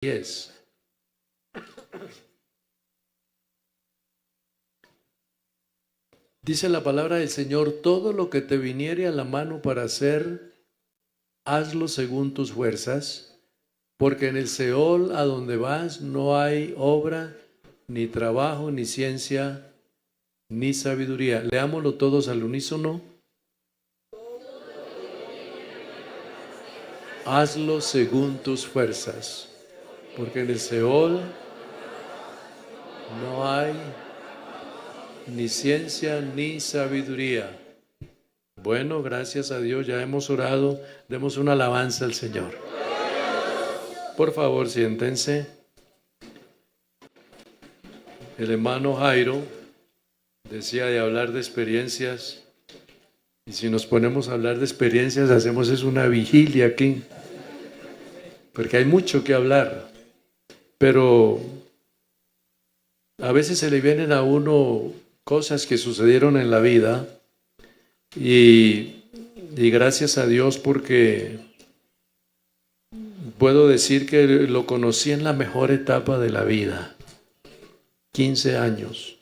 10. Dice la palabra del Señor: todo lo que te viniere a la mano para hacer, hazlo según tus fuerzas, porque en el Seol a donde vas no hay obra, ni trabajo, ni ciencia, ni sabiduría. Leámoslo todos al unísono. Hazlo según tus fuerzas, porque en el Seol no hay ni ciencia ni sabiduría. Bueno, gracias a Dios, ya hemos orado. Demos una alabanza al Señor. Por favor, siéntense. El hermano Jairo decía de hablar de experiencias. Y si nos ponemos a hablar de experiencias, hacemos es una vigilia aquí. Porque hay mucho que hablar. Pero a veces se le vienen a uno cosas que sucedieron en la vida. Y gracias a Dios, porque puedo decir que lo conocí en la mejor etapa de la vida. 15 años.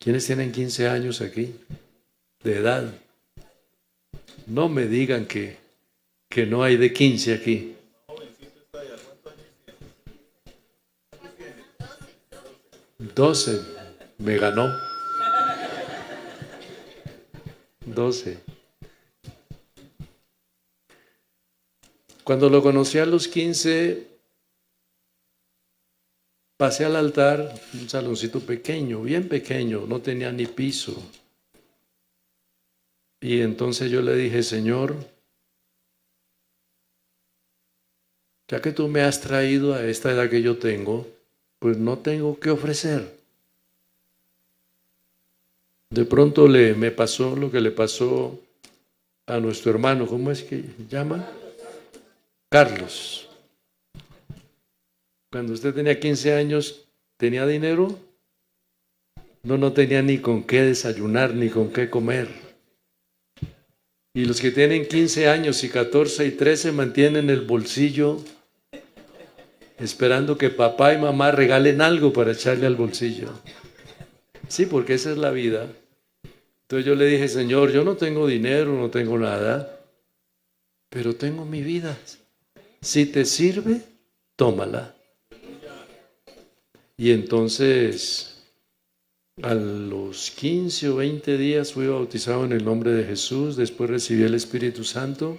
¿Quiénes tienen 15 años aquí? De edad. No me digan que no hay de 15 aquí. 12. Me ganó. 12. Cuando lo conocí a los 15, pasé al altar, un saloncito pequeño, bien pequeño, no tenía ni piso. Y entonces yo le dije: Señor, ya que tú me has traído a esta edad que yo tengo, pues no tengo que ofrecer. De pronto me pasó lo que le pasó a nuestro hermano, ¿cómo es que llama? Carlos. Cuando usted tenía 15 años, ¿tenía dinero? No tenía ni con qué desayunar, ni con qué comer. Y los que tienen 15 años y 14 y 13 mantienen el bolsillo esperando que papá y mamá regalen algo para echarle al bolsillo. Sí, porque esa es la vida. Entonces yo le dije: Señor, yo no tengo dinero, no tengo nada, pero tengo mi vida. Si te sirve, tómala. Y entonces, a los 15 o 20 días fui bautizado en el nombre de Jesús, después recibí el Espíritu Santo.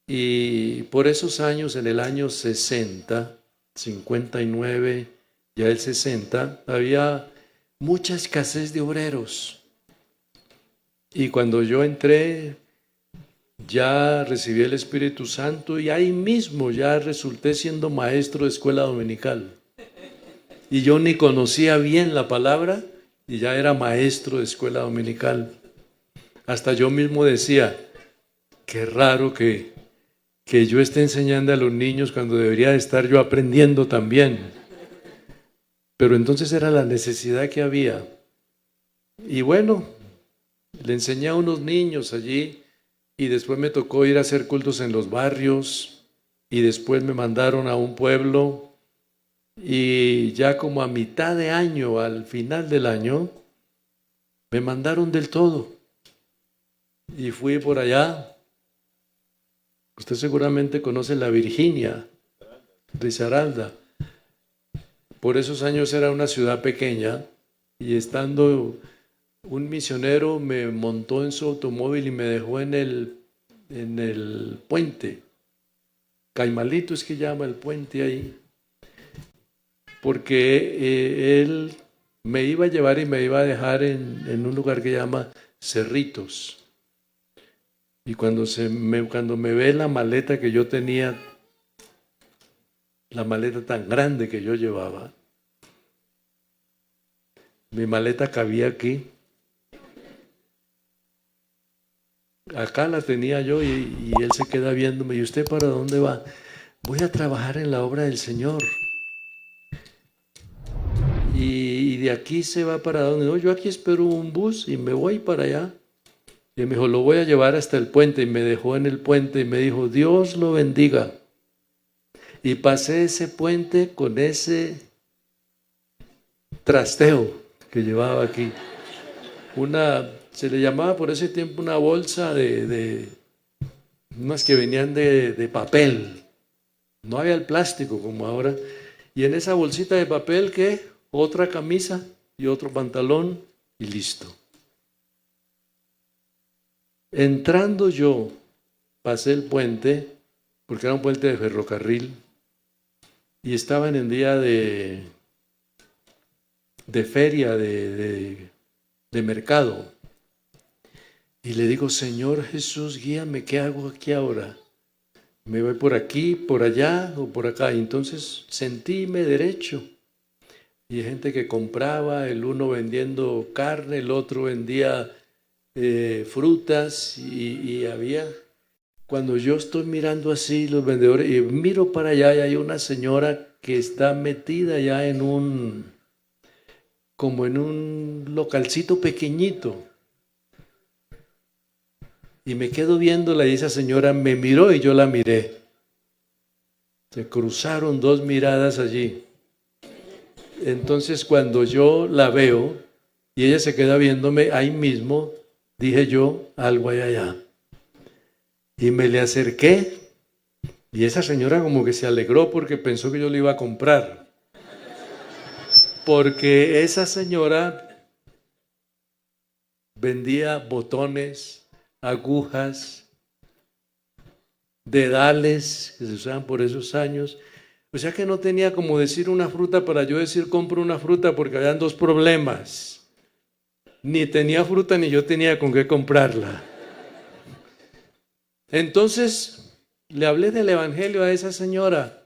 Y por esos años, en el año 60, 59, ya el 60, había mucha escasez de obreros. Y cuando yo entré, ya recibí el Espíritu Santo y ahí mismo ya resulté siendo maestro de escuela dominical. Y yo ni conocía bien la palabra y ya era maestro de escuela dominical. Hasta yo mismo decía: qué raro que yo esté enseñando a los niños cuando debería estar yo aprendiendo también. Pero entonces era la necesidad que había. Y bueno, le enseñé a unos niños allí y después me tocó ir a hacer cultos en los barrios y después me mandaron a un pueblo y ya como a mitad de año, al final del año, me mandaron del todo. Y fui por allá. Usted seguramente conoce la Virginia, Risaralda. Por esos años era una ciudad pequeña y estando un misionero me montó en su automóvil y me dejó en el puente. Caimalito es que llama el puente ahí. Porque él me iba a llevar y me iba a dejar en un lugar que llama Cerritos. Y cuando me ve la maleta que yo tenía, la maleta tan grande que yo llevaba, mi maleta cabía aquí. Acá la tenía yo y él se queda viéndome: ¿y usted para dónde va? Voy a trabajar en la obra del Señor. Y de aquí se va para dónde. No, yo aquí espero un bus y me voy para allá. Y me dijo: lo voy a llevar hasta el puente. Y me dejó en el puente y me dijo: Dios lo bendiga. Y pasé ese puente con ese trasteo que llevaba aquí. Se le llamaba por ese tiempo una bolsa unas que venían de papel. No había el plástico como ahora. Y en esa bolsita de papel, ¿qué? Otra camisa y otro pantalón y listo. Entrando yo, pasé el puente, porque era un puente de ferrocarril, y estaba en el día de feria, de mercado. Y le digo, Señor Jesús, guíame, ¿qué hago aquí ahora? ¿Me voy por aquí, por allá o por acá? Y entonces sentíme derecho. Y hay gente que compraba, el uno vendiendo carne, el otro vendía frutas y había... Cuando yo estoy mirando así los vendedores y miro para allá y hay una señora que está metida ya como en un localcito pequeñito. Y me quedo viéndola y esa señora me miró y yo la miré. Se cruzaron dos miradas allí. Entonces cuando yo la veo y ella se queda viéndome, ahí mismo dije yo, algo hay allá. Y me le acerqué y esa señora como que se alegró porque pensó que yo le iba a comprar. Porque esa señora vendía botones, agujas, dedales que se usaban por esos años. O sea que no tenía como decir una fruta para yo decir compro una fruta porque habían dos problemas. Ni tenía fruta ni yo tenía con qué comprarla. Entonces le hablé del evangelio a esa señora.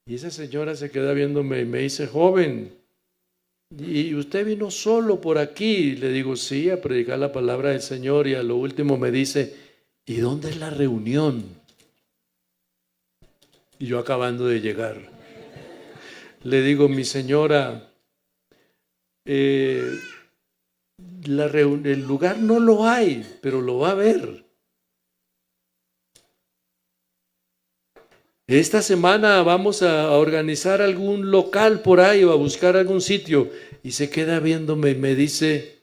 Y esa señora se queda viéndome y me dice, joven, ¿y usted vino solo por aquí? Le digo, sí, a predicar la palabra del Señor. Y a lo último me dice, ¿y dónde es la reunión? Y yo acabando de llegar. Le digo, mi señora, el lugar no lo hay, pero lo va a haber. Esta semana vamos a organizar algún local por ahí o a buscar algún sitio. Y se queda viéndome y me dice,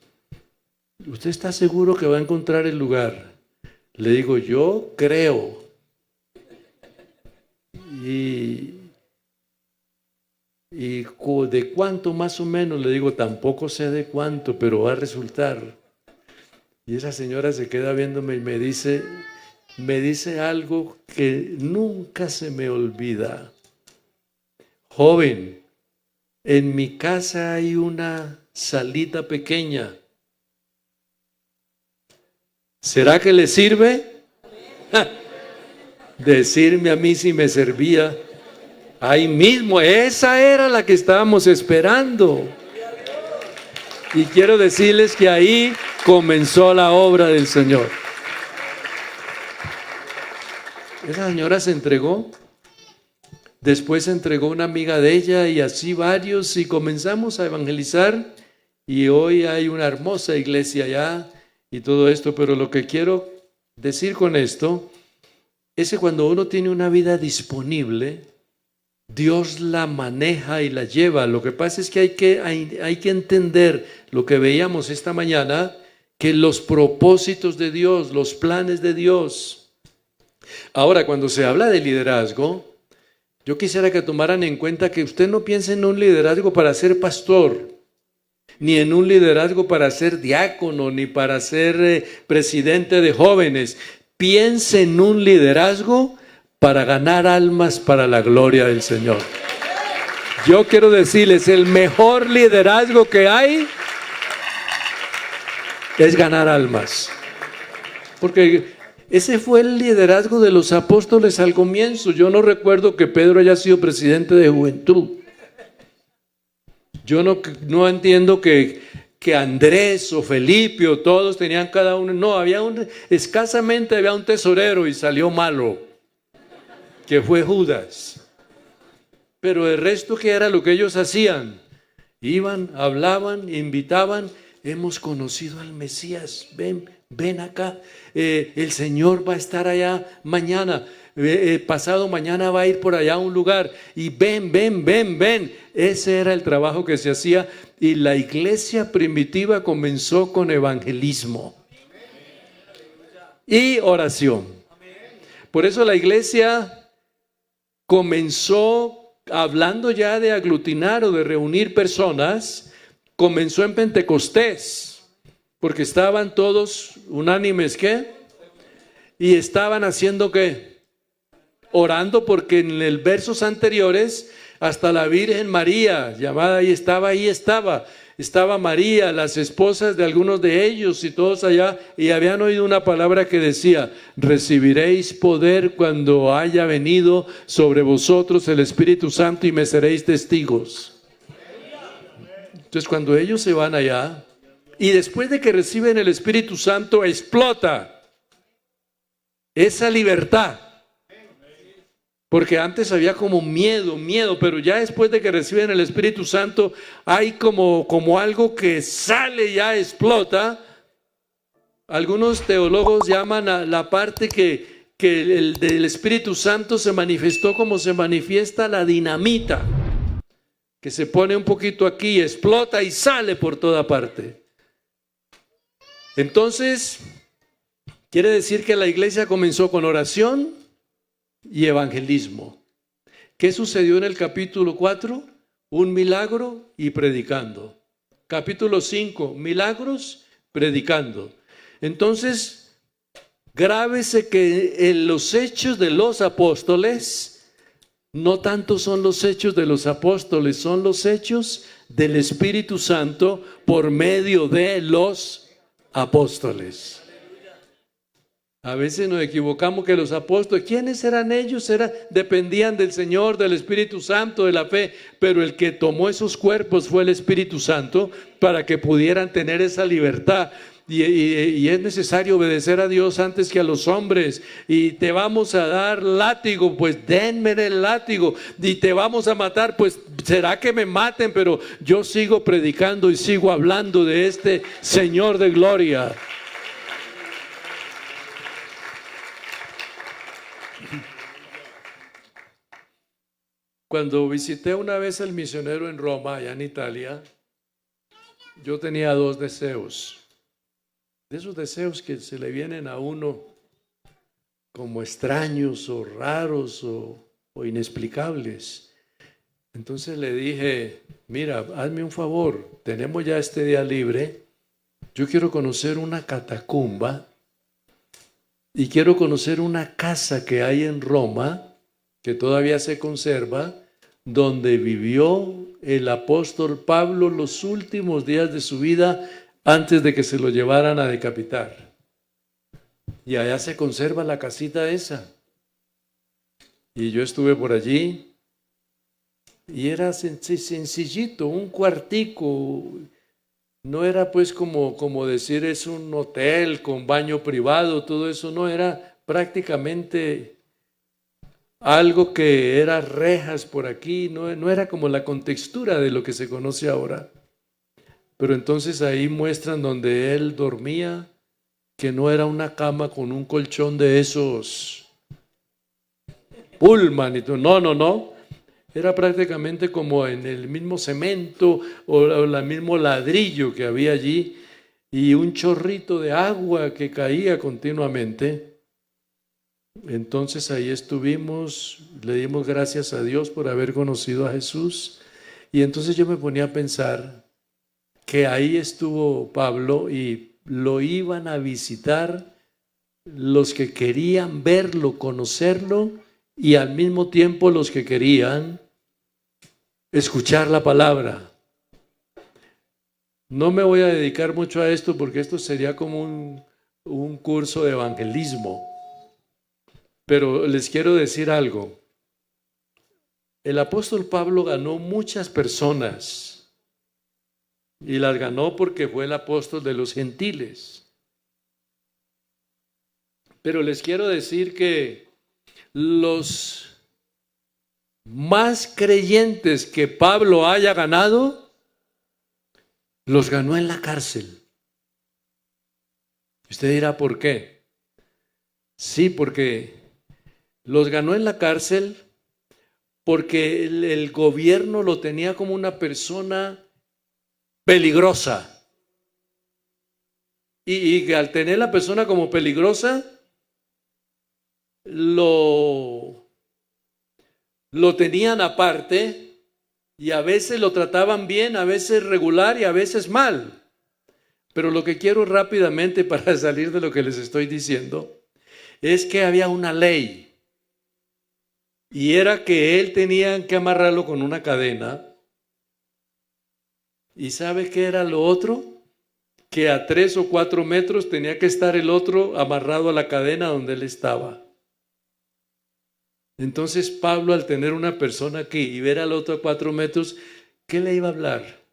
¿usted está seguro que va a encontrar el lugar? Le digo, yo creo. ¿Y de cuánto más o menos? Le digo, tampoco sé de cuánto, pero va a resultar. Y esa señora se queda viéndome y me dice algo que nunca se me olvida. Joven, en mi casa hay una salita pequeña. ¿Será que le sirve? Decirme a mí si me servía. Ahí mismo, esa era la que estábamos esperando. Y quiero decirles que ahí comenzó la obra del Señor. Esa señora se entregó, después se entregó una amiga de ella y así varios y comenzamos a evangelizar y hoy hay una hermosa iglesia allá y todo esto, pero lo que quiero decir con esto es que cuando uno tiene una vida disponible, Dios la maneja y la lleva. Lo que pasa es que hay que entender lo que veíamos esta mañana, que los propósitos de Dios, los planes de Dios. Ahora, cuando se habla de liderazgo, yo quisiera que tomaran en cuenta que usted no piense en un liderazgo para ser pastor, ni en un liderazgo para ser diácono, ni para ser presidente de jóvenes. Piense en un liderazgo para ganar almas para la gloria del Señor. Yo quiero decirles, el mejor liderazgo que hay es ganar almas. Porque ese fue el liderazgo de los apóstoles al comienzo. Yo no recuerdo que Pedro haya sido presidente de juventud. Yo no entiendo que Andrés o Felipe o todos tenían cada uno. No, escasamente había un tesorero y salió malo, que fue Judas. Pero el resto, ¿qué era lo que ellos hacían? Iban, hablaban, invitaban. Hemos conocido al Mesías. Ven, ven acá, el Señor va a estar allá mañana, pasado mañana va a ir por allá a un lugar y ven, ven, ven, ven. Ese era el trabajo que se hacía y la iglesia primitiva comenzó con evangelismo y oración. Por eso la iglesia comenzó hablando ya de aglutinar o de reunir personas, comenzó en Pentecostés, porque estaban todos unánimes, ¿qué? Y estaban haciendo ¿qué? Orando, porque en los versos anteriores hasta la Virgen María, llamada ahí estaba María, las esposas de algunos de ellos y todos allá, y habían oído una palabra que decía: recibiréis poder cuando haya venido sobre vosotros el Espíritu Santo y me seréis testigos. Entonces cuando ellos se van allá, y después de que reciben el Espíritu Santo, explota esa libertad. Porque antes había como miedo, pero ya después de que reciben el Espíritu Santo, hay como algo que sale, ya explota. Algunos teólogos llaman a la parte que el del Espíritu Santo se manifestó como se manifiesta la dinamita, que se pone un poquito aquí, explota y sale por toda parte. Entonces, quiere decir que la iglesia comenzó con oración y evangelismo. ¿Qué sucedió en el capítulo 4? Un milagro y predicando. Capítulo 5, milagros, predicando. Entonces, grábese que en los hechos de los apóstoles, no tanto son los hechos de los apóstoles, son los hechos del Espíritu Santo por medio de los apóstoles. A veces nos equivocamos que los apóstoles, ¿quiénes eran ellos? Dependían del Señor, del Espíritu Santo, de la fe, pero el que tomó esos cuerpos fue el Espíritu Santo para que pudieran tener esa libertad. Y es necesario obedecer a Dios antes que a los hombres. Y te vamos a dar látigo, pues denme el látigo. Y te vamos a matar, pues será que me maten, pero yo sigo predicando y sigo hablando de este Señor de gloria. Cuando visité una vez al misionero en Roma, allá en Italia, yo tenía dos deseos. De esos deseos que se le vienen a uno como extraños o raros o inexplicables. Entonces le dije: mira, hazme un favor, tenemos ya este día libre, yo quiero conocer una catacumba y quiero conocer una casa que hay en Roma, que todavía se conserva, donde vivió el apóstol Pablo los últimos días de su vida antes de que se lo llevaran a decapitar. Y allá se conserva la casita esa. Y yo estuve por allí y era sencillito, un cuartico. No era pues como decir es un hotel con baño privado, todo eso no, era prácticamente algo que era rejas por aquí, no era como la contextura de lo que se conoce ahora. Pero entonces ahí muestran donde él dormía, que no era una cama con un colchón de esos pullman y todo. No. Era prácticamente como en el mismo cemento o el mismo ladrillo que había allí y un chorrito de agua que caía continuamente. Entonces ahí estuvimos, le dimos gracias a Dios por haber conocido a Jesús. Y entonces yo me ponía a pensar que ahí estuvo Pablo y lo iban a visitar los que querían verlo, conocerlo, y al mismo tiempo los que querían escuchar la palabra. No me voy a dedicar mucho a esto porque esto sería como un curso de evangelismo. Pero les quiero decir algo. El apóstol Pablo ganó muchas personas y las ganó porque fue el apóstol de los gentiles. Pero les quiero decir que los más creyentes que Pablo haya ganado, los ganó en la cárcel. Usted dirá, ¿por qué? Sí, porque los ganó en la cárcel, porque el gobierno lo tenía como una persona peligrosa. Y al tener la persona como peligrosa, lo tenían aparte y a veces lo trataban bien, a veces regular y a veces mal. Pero lo que quiero rápidamente para salir de lo que les estoy diciendo es que había una ley y era que él tenía que amarrarlo con una cadena. ¿Y sabe qué era lo otro? Que a 3 o 4 metros tenía que estar el otro amarrado a la cadena donde él estaba. Entonces Pablo, al tener una persona aquí y ver al otro a 4 metros, ¿qué le iba a hablar?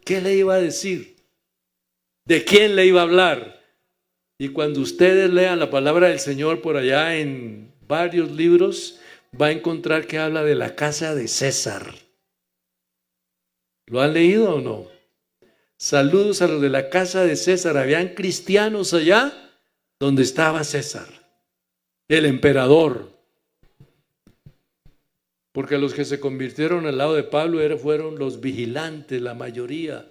¿Qué le iba a decir? ¿De quién le iba a hablar? Y cuando ustedes lean la palabra del Señor por allá en varios libros, va a encontrar que habla de la casa de César. ¿Lo han leído o no? Saludos a los de la casa de César. Habían cristianos allá donde estaba César, el emperador. Porque los que se convirtieron al lado de Pablo fueron los vigilantes, la mayoría.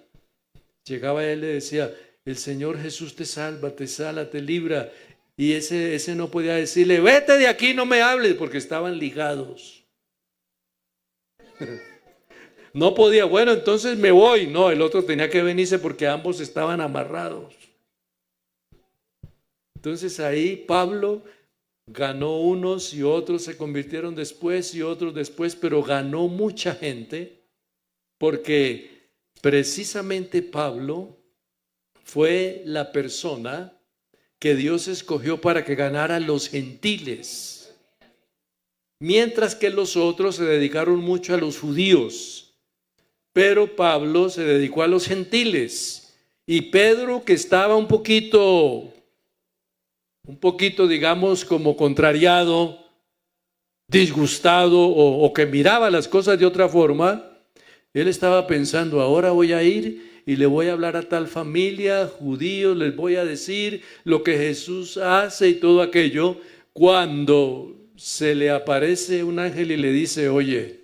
Llegaba él y le decía, el Señor Jesús te salva, te sana, te libra. Y ese no podía decirle, vete de aquí, no me hables, porque estaban ligados. No podía, bueno, entonces me voy. No, el otro tenía que venirse porque ambos estaban amarrados. Entonces ahí Pablo ganó unos y otros se convirtieron después y otros después, pero ganó mucha gente porque precisamente Pablo fue la persona que Dios escogió para que ganara a los gentiles, mientras que los otros se dedicaron mucho a los judíos. Pero Pablo se dedicó a los gentiles y Pedro, que estaba un poquito, digamos, como contrariado, disgustado o que miraba las cosas de otra forma, él estaba pensando, ahora voy a ir y le voy a hablar a tal familia, judíos, les voy a decir lo que Jesús hace y todo aquello, cuando se le aparece un ángel y le dice, oye,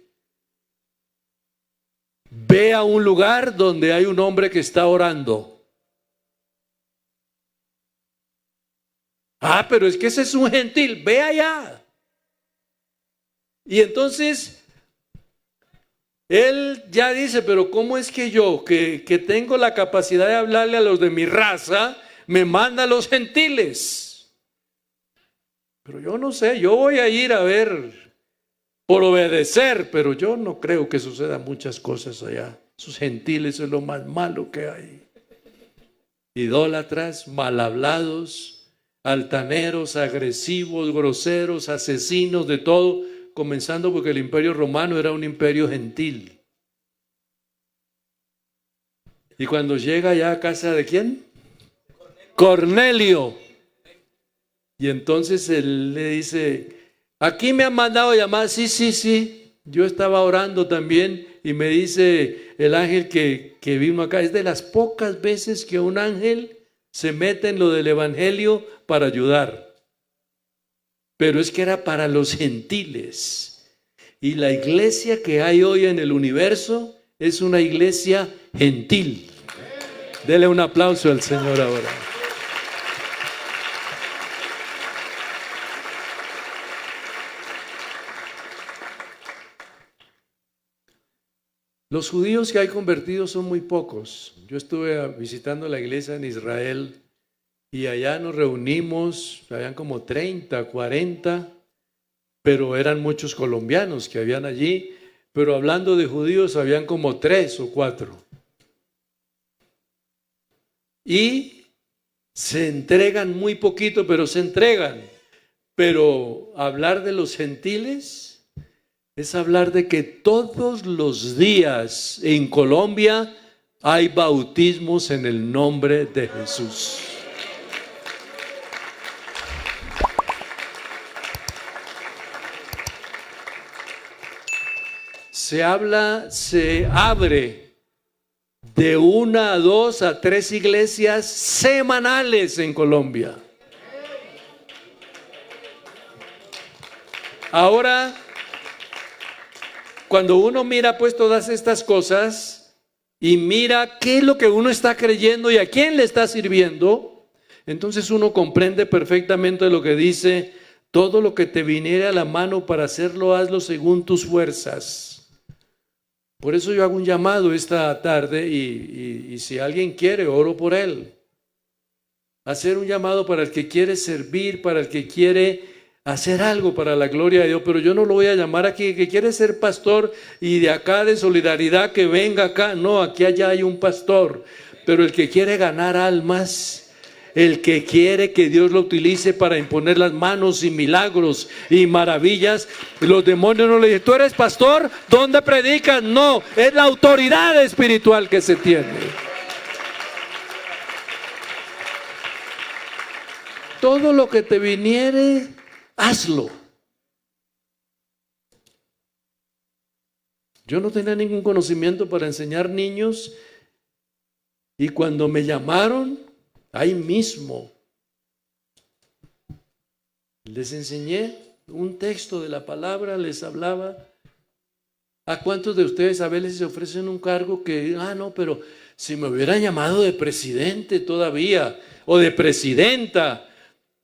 ve a un lugar donde hay un hombre que está orando. Ah, pero es que ese es un gentil, ve allá. Y entonces él ya dice, pero ¿cómo es que yo, que tengo la capacidad de hablarle a los de mi raza, me manda a los gentiles? Pero yo no sé, yo voy a ir a ver por obedecer, pero yo no creo que sucedan muchas cosas allá. Esos gentiles es lo más malo que hay. Idólatras, mal hablados, altaneros, agresivos, groseros, asesinos, de todo, comenzando porque el imperio romano era un imperio gentil. Y cuando llega ya a casa de ¿quién? Cornelio. Y entonces él le dice, aquí me han mandado llamar, sí, yo estaba orando también y me dice el ángel que vino acá, es de las pocas veces que un ángel se mete en lo del evangelio para ayudar, pero es que era para los gentiles y la iglesia que hay hoy en el universo es una iglesia gentil. Dele un aplauso al Señor ahora. Los judíos que hay convertidos son muy pocos. Yo estuve visitando la iglesia en Israel y allá nos reunimos, habían como 30, 40, pero eran muchos colombianos que habían allí, pero hablando de judíos habían como 3 o 4. Y se entregan muy poquito, pero se entregan. Pero hablar de los gentiles es hablar de que todos los días en Colombia hay bautismos en el nombre de Jesús. Se abre de 1 a 2 a 3 iglesias semanales en Colombia. Ahora, cuando uno mira pues todas estas cosas y mira qué es lo que uno está creyendo y a quién le está sirviendo, entonces uno comprende perfectamente lo que dice: todo lo que te viniere a la mano para hacerlo, hazlo según tus fuerzas. Por eso yo hago un llamado esta tarde y si alguien quiere, oro por él. Hacer un llamado para el que quiere servir, para el que quiere hacer algo para la gloria de Dios. Pero yo no lo voy a llamar aquí que quiere ser pastor y de acá de solidaridad que venga acá. No, aquí allá hay un pastor. Pero el que quiere ganar almas, el que quiere que Dios lo utilice para imponer las manos y milagros y maravillas, los demonios no le dicen: tú eres pastor, ¿dónde predicas? No, es la autoridad espiritual que se tiene. Todo lo que te viniere, hazlo. Yo no tenía ningún conocimiento para enseñar niños y cuando me llamaron, ahí mismo les enseñé un texto de la palabra, les hablaba. ¿A cuántos de ustedes a veces se ofrecen un cargo que, no, pero si me hubieran llamado de presidente todavía o de presidenta?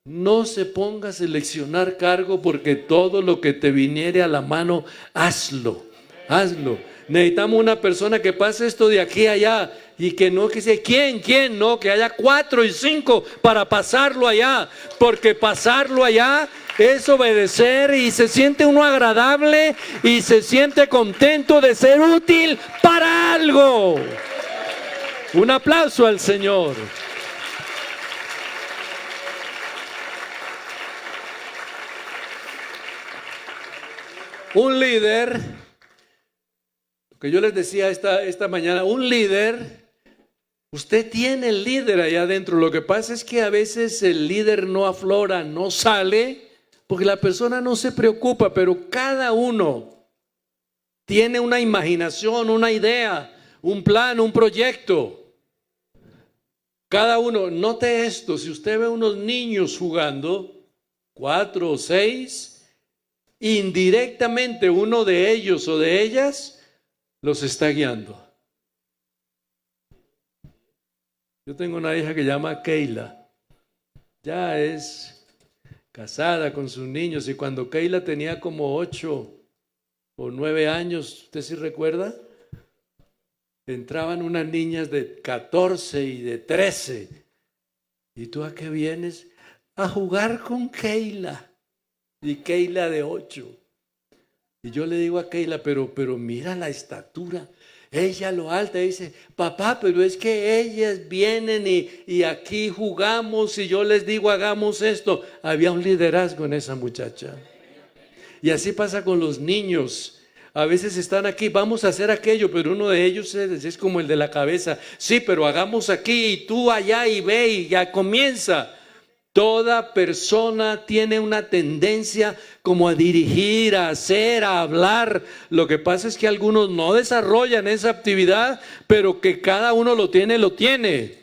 No se ponga a seleccionar cargo, porque todo lo que te viniere a la mano, hazlo, hazlo. Necesitamos una persona que pase esto de aquí a allá y que no que sea quién, no, que haya 4 y 5 para pasarlo allá, porque pasarlo allá es obedecer y se siente uno agradable y se siente contento de ser útil para algo. Un aplauso al Señor. Un líder, que yo les decía esta mañana, un líder, usted tiene el líder allá adentro. Lo que pasa es que a veces el líder no aflora, no sale, porque la persona no se preocupa, pero cada uno tiene una imaginación, una idea, un plan, un proyecto. Cada uno, note esto: si usted ve unos niños jugando, 4 o 6, indirectamente uno de ellos o de ellas los está guiando. Yo tengo una hija que se llama Keila, ya es casada con sus niños, y cuando Keila tenía como 8 o 9 años, ¿usted sí recuerda? Entraban unas niñas de 14 y de 13. ¿Y tú a qué vienes? A jugar con Keila. Y Keila de 8. Y yo le digo a Keila, pero mira la estatura. Ella lo alta, dice: papá, pero es que ellas vienen y aquí jugamos y yo les digo hagamos esto. Había un liderazgo en esa muchacha. Y así pasa con los niños. A veces están aquí, vamos a hacer aquello, pero uno de ellos es como el de la cabeza. Sí, pero hagamos aquí y tú allá y ve y ya comienza. Toda persona tiene una tendencia como a dirigir, a hacer, a hablar. Lo que pasa es que algunos no desarrollan esa actividad, pero que cada uno lo tiene.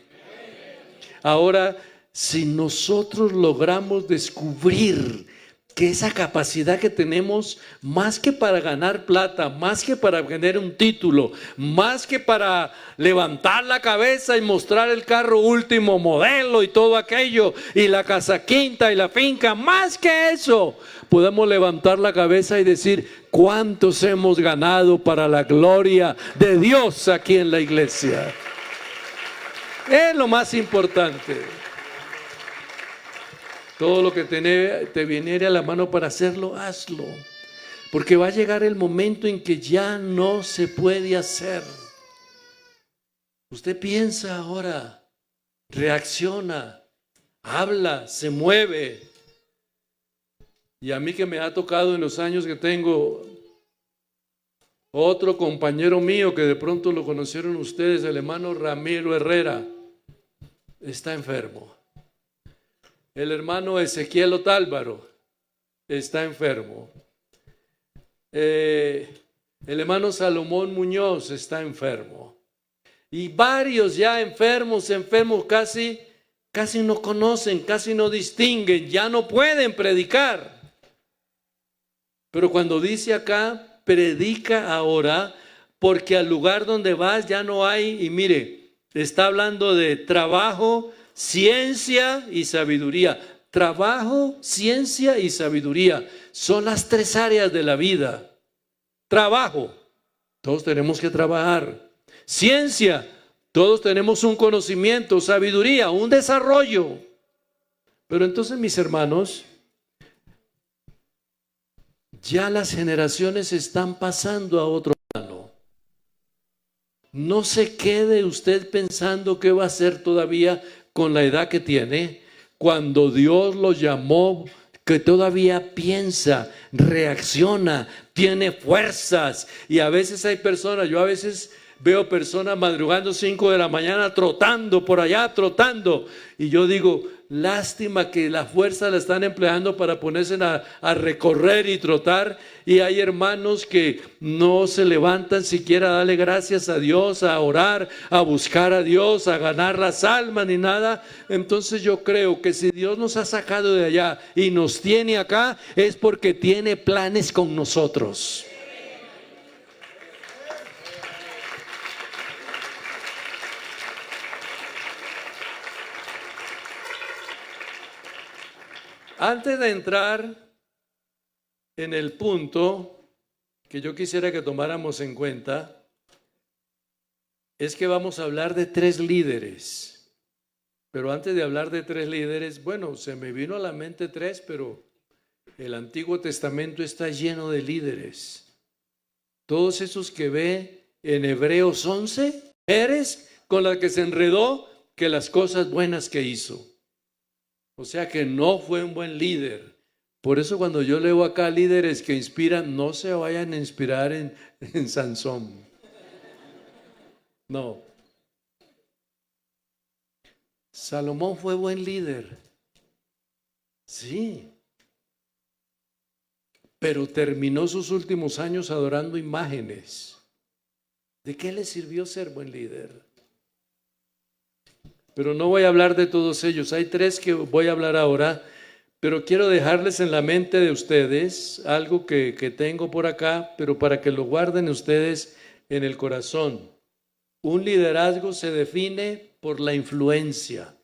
Ahora, si nosotros logramos descubrir que esa capacidad que tenemos, más que para ganar plata, más que para tener un título, más que para levantar la cabeza y mostrar el carro último modelo y todo aquello, y la casa quinta y la finca, más que eso, podemos levantar la cabeza y decir: ¿cuántos hemos ganado para la gloria de Dios aquí en la iglesia? Es lo más importante. Todo lo que te viniere a la mano para hacerlo, hazlo. Porque va a llegar el momento en que ya no se puede hacer. Usted piensa ahora, reacciona, habla, se mueve. Y a mí, que me ha tocado en los años que tengo, otro compañero mío que de pronto lo conocieron ustedes, el hermano Ramiro Herrera, está enfermo. El hermano Ezequiel Otálvaro está enfermo. El hermano Salomón Muñoz está enfermo. Y varios ya enfermos, casi no conocen, casi no distinguen, ya no pueden predicar. Pero cuando dice acá, predica ahora, porque al lugar donde vas ya no hay, y mire, está hablando de trabajo, ciencia y sabiduría. Trabajo, ciencia y sabiduría son las tres áreas de la vida. Trabajo, todos tenemos que trabajar. Ciencia, todos tenemos un conocimiento. Sabiduría, un desarrollo. Pero entonces, mis hermanos, ya las generaciones están pasando a otro plano. No se quede usted pensando qué va a hacer todavía con la edad que tiene, cuando Dios lo llamó, que todavía piensa, reacciona, tiene fuerzas. Y a veces hay personas, yo a veces veo personas madrugando 5 de la mañana, trotando por allá, trotando. Y yo digo, lástima que la fuerza la están empleando para ponerse a recorrer y trotar. Y hay hermanos que no se levantan siquiera a darle gracias a Dios, a orar, a buscar a Dios, a ganar las almas ni nada. Entonces yo creo que si Dios nos ha sacado de allá y nos tiene acá, es porque tiene planes con nosotros. Antes de entrar en el punto que yo quisiera que tomáramos en cuenta, es que vamos a hablar de 3 líderes. Pero antes de hablar de 3 líderes, bueno, se me vino a la mente 3, pero el Antiguo Testamento está lleno de líderes. Todos esos que ve en Hebreos 11, mujeres con las que se enredó, que las cosas buenas que hizo. O sea que no fue un buen líder. Por eso cuando yo leo acá líderes que inspiran, no se vayan a inspirar en Sansón. No. Salomón fue buen líder. Sí. Pero terminó sus últimos años adorando imágenes. ¿De qué le sirvió ser buen líder? Pero no voy a hablar de todos ellos. Hay 3 que voy a hablar ahora, pero quiero dejarles en la mente de ustedes algo que tengo por acá, pero para que lo guarden ustedes en el corazón. Un liderazgo se define por la influencia.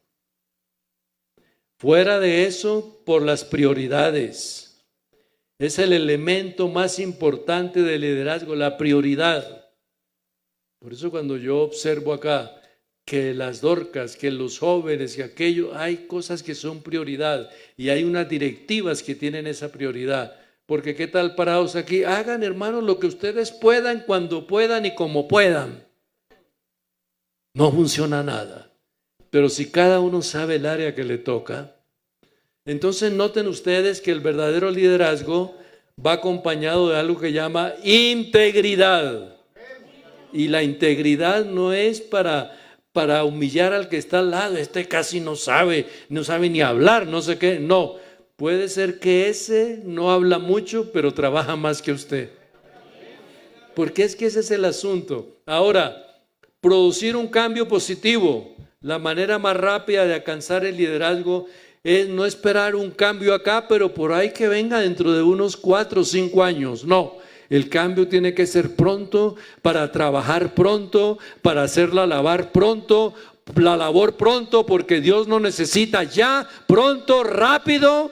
Fuera de eso, por las prioridades. Es el elemento más importante del liderazgo, la prioridad. Por eso cuando yo observo acá que las Dorcas, que los jóvenes, que aquello, hay cosas que son prioridad y hay unas directivas que tienen esa prioridad. Porque qué tal parados aquí, hagan hermanos lo que ustedes puedan, cuando puedan y como puedan. No funciona nada. Pero si cada uno sabe el área que le toca, entonces noten ustedes que el verdadero liderazgo va acompañado de algo que llama integridad. Y la integridad no es para humillar al que está al lado. Este casi no sabe ni hablar, no sé qué. No, puede ser que ese no habla mucho, pero trabaja más que usted. Porque es que ese es el asunto. Ahora, producir un cambio positivo. La manera más rápida de alcanzar el liderazgo es no esperar un cambio acá, pero por ahí que venga dentro de unos 4 o 5 años. No. El cambio tiene que ser pronto, para trabajar pronto, para hacer la labor pronto, porque Dios no necesita ya, pronto, rápido,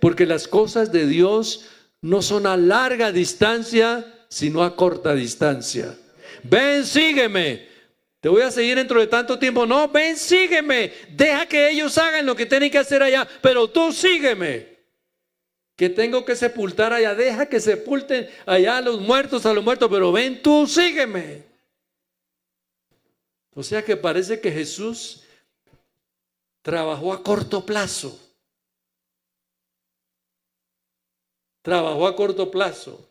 porque las cosas de Dios no son a larga distancia, sino a corta distancia. Ven, sígueme. Te voy a seguir dentro de tanto tiempo. No, ven, sígueme. Deja que ellos hagan lo que tienen que hacer allá, pero tú sígueme. Que tengo que sepultar allá, deja que sepulten allá a los muertos, pero ven tú, sígueme. O sea que parece que Jesús trabajó a corto plazo. Trabajó a corto plazo.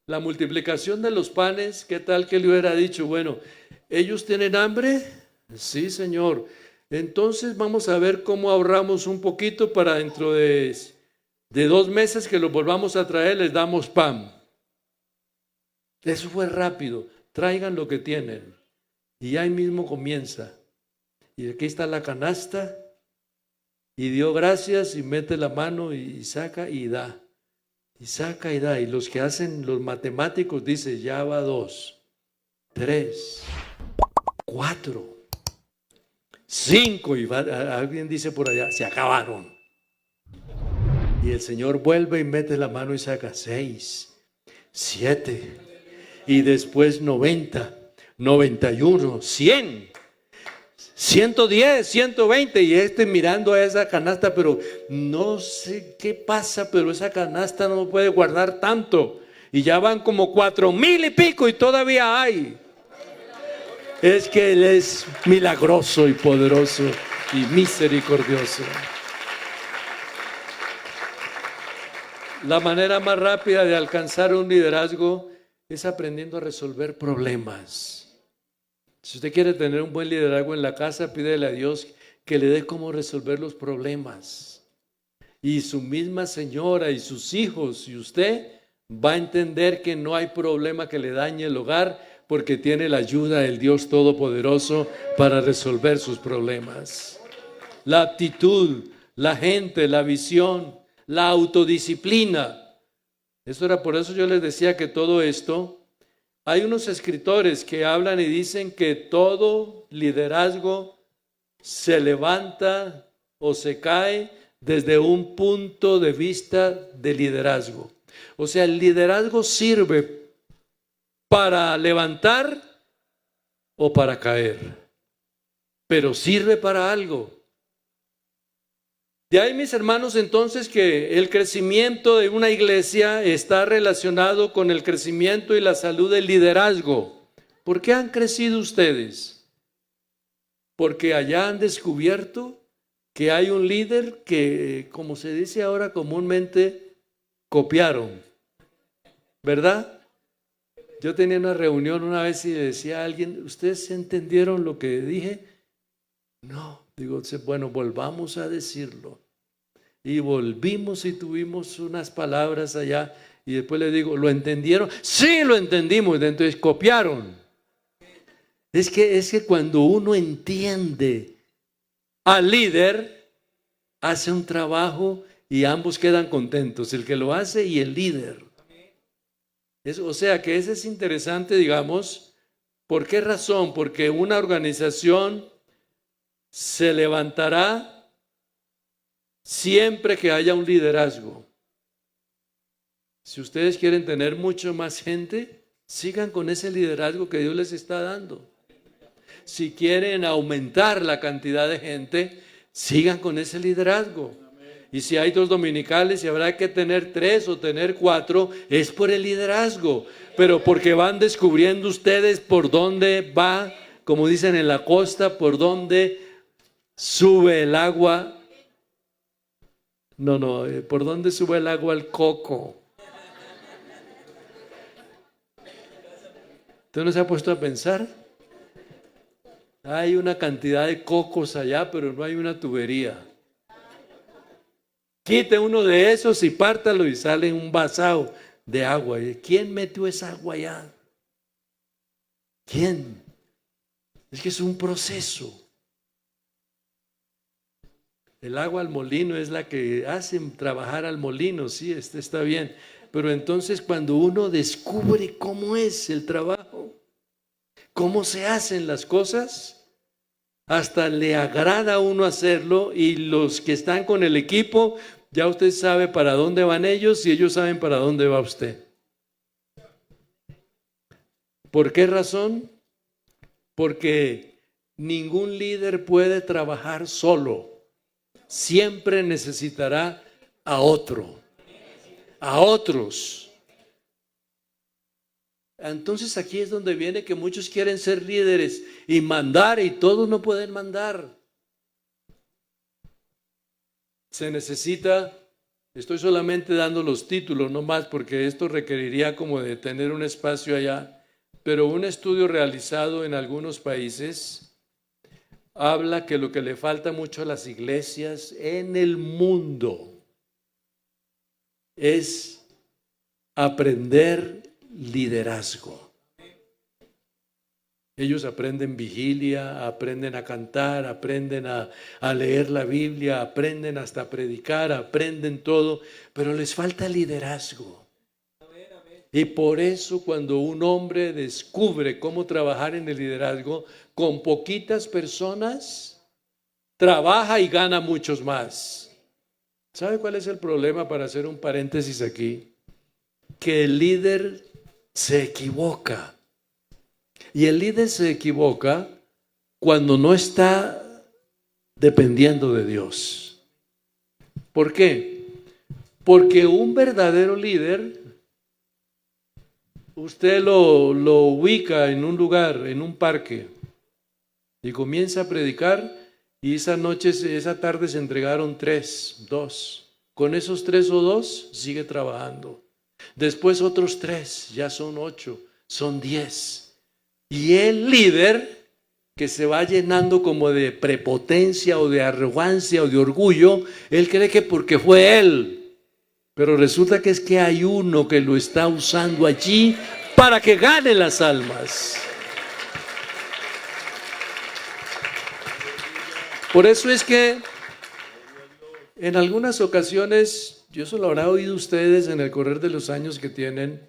La multiplicación de los panes, ¿qué tal que le hubiera dicho? Bueno, ¿ellos tienen hambre? Sí, Señor. Entonces vamos a ver cómo ahorramos un poquito para dentro de 2 meses que los volvamos a traer, les damos pan. Eso fue rápido. traigan lo que tienen. Y ahí mismo comienza. Y aquí está la canasta. Y dio gracias y mete la mano y saca y da. Y saca y da. Y los que hacen los matemáticos dicen, ya va 2, 3, 4, 5. Y alguien dice por allá, se acabaron. Y el Señor vuelve y mete la mano y saca 6, 7. Y después 90, 91, 100. 110, 120 y mirando a esa canasta, pero no sé qué pasa, pero esa canasta no puede guardar tanto y ya van como 4,000 y pico y todavía hay. Es que Él es milagroso y poderoso y misericordioso. La manera más rápida de alcanzar un liderazgo es aprendiendo a resolver problemas. Si usted quiere tener un buen liderazgo en la casa, pídele a Dios que le dé cómo resolver los problemas. Y su misma señora y sus hijos y usted va a entender que no hay problema que le dañe el hogar porque tiene la ayuda del Dios Todopoderoso para resolver sus problemas. La actitud, la gente, la visión, la autodisciplina. Por eso yo les decía que todo esto... Hay unos escritores que hablan y dicen que todo liderazgo se levanta o se cae desde un punto de vista de liderazgo. O sea, el liderazgo sirve para levantar o para caer, pero sirve para algo. De ahí, mis hermanos, entonces que el crecimiento de una iglesia está relacionado con el crecimiento y la salud del liderazgo. ¿Por qué han crecido ustedes? Porque allá han descubierto que hay un líder que, como se dice ahora comúnmente, copiaron, ¿verdad? Yo tenía una reunión una vez y le decía a alguien, ¿ustedes entendieron lo que dije? No. Digo, bueno, volvamos a decirlo. Y volvimos y tuvimos unas palabras allá. Y después le digo, ¿lo entendieron? Sí, lo entendimos. Entonces copiaron. Es que cuando uno entiende al líder, hace un trabajo y ambos quedan contentos. El que lo hace y el líder. O sea que eso es interesante, digamos. ¿Por qué razón? Porque una organización se levantará siempre que haya un liderazgo. Si ustedes quieren tener mucho más gente, sigan con ese liderazgo que Dios les está dando. Si quieren aumentar la cantidad de gente, sigan con ese liderazgo. Y si hay 2 dominicales y habrá que tener 3 o tener 4, es por el liderazgo. Pero porque van descubriendo ustedes por dónde va, como dicen en la costa, por dónde sube el agua. ¿Por dónde sube el agua al coco? ¿Usted no se ha puesto a pensar? Hay una cantidad de cocos allá, pero no hay una tubería. Quite uno de esos y pártalo y sale un vasao de agua. ¿Quién metió esa agua allá? ¿Quién? Es que es un proceso. El agua al molino es la que hacen trabajar al molino, sí, está bien. Pero entonces cuando uno descubre cómo es el trabajo, cómo se hacen las cosas, hasta le agrada a uno hacerlo y los que están con el equipo, ya usted sabe para dónde van ellos y ellos saben para dónde va usted. ¿Por qué razón? Porque ningún líder puede trabajar solo. Siempre necesitará a otro, a otros. Entonces aquí es donde viene que muchos quieren ser líderes y mandar y todos no pueden mandar. Se necesita, estoy solamente dando los títulos, no más, porque esto requeriría como de tener un espacio allá, pero un estudio realizado en algunos países habla que lo que le falta mucho a las iglesias en el mundo es aprender liderazgo. Ellos aprenden vigilia, aprenden a cantar, aprenden a leer la Biblia, aprenden hasta a predicar, aprenden todo, pero les falta liderazgo. Y por eso cuando un hombre descubre cómo trabajar en el liderazgo, con poquitas personas, trabaja y gana muchos más. ¿Sabe cuál es el problema, para hacer un paréntesis aquí? Que el líder se equivoca. Y el líder se equivoca cuando no está dependiendo de Dios. ¿Por qué? Porque un verdadero líder, usted lo ubica en un lugar, en un parque, y comienza a predicar, y esa tarde se entregaron 3, 2. Con esos 3 o 2 sigue trabajando. Después otros 3, ya son 8, son 10. Y el líder, que se va llenando como de prepotencia o de arrogancia o de orgullo, él cree que porque fue él, pero resulta que es que hay uno que lo está usando allí para que gane las almas. Por eso es que en algunas ocasiones, yo se lo habrá oído ustedes en el correr de los años que tienen,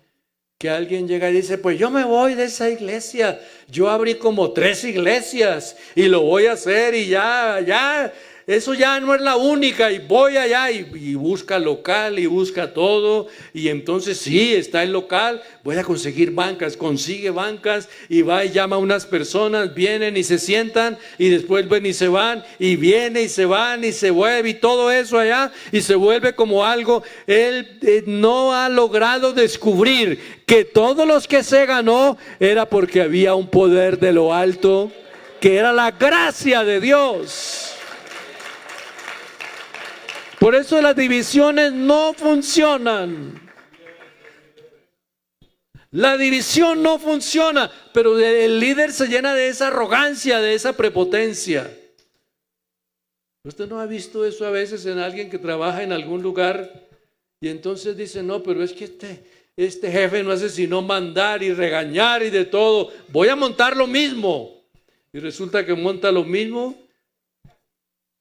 que alguien llega y dice, pues yo me voy de esa iglesia, yo abrí como 3 iglesias y lo voy a hacer y ya, eso ya no es la única, y voy allá y busca local y busca todo, y entonces sí, está el local, voy a conseguir bancas, consigue bancas y va y llama a unas personas, vienen y se sientan y después ven y se van y viene y se van y se vuelve y todo eso allá y se vuelve como algo. Él no ha logrado descubrir que todos los que se ganó era porque había un poder de lo alto, que era la gracia de Dios. Por eso las divisiones no funcionan. La división no funciona, pero el líder se llena de esa arrogancia, de esa prepotencia. ¿Usted no ha visto eso a veces en alguien que trabaja en algún lugar y entonces dice, no, pero es que este jefe no hace sino mandar y regañar y de todo, voy a montar lo mismo? Y resulta que monta lo mismo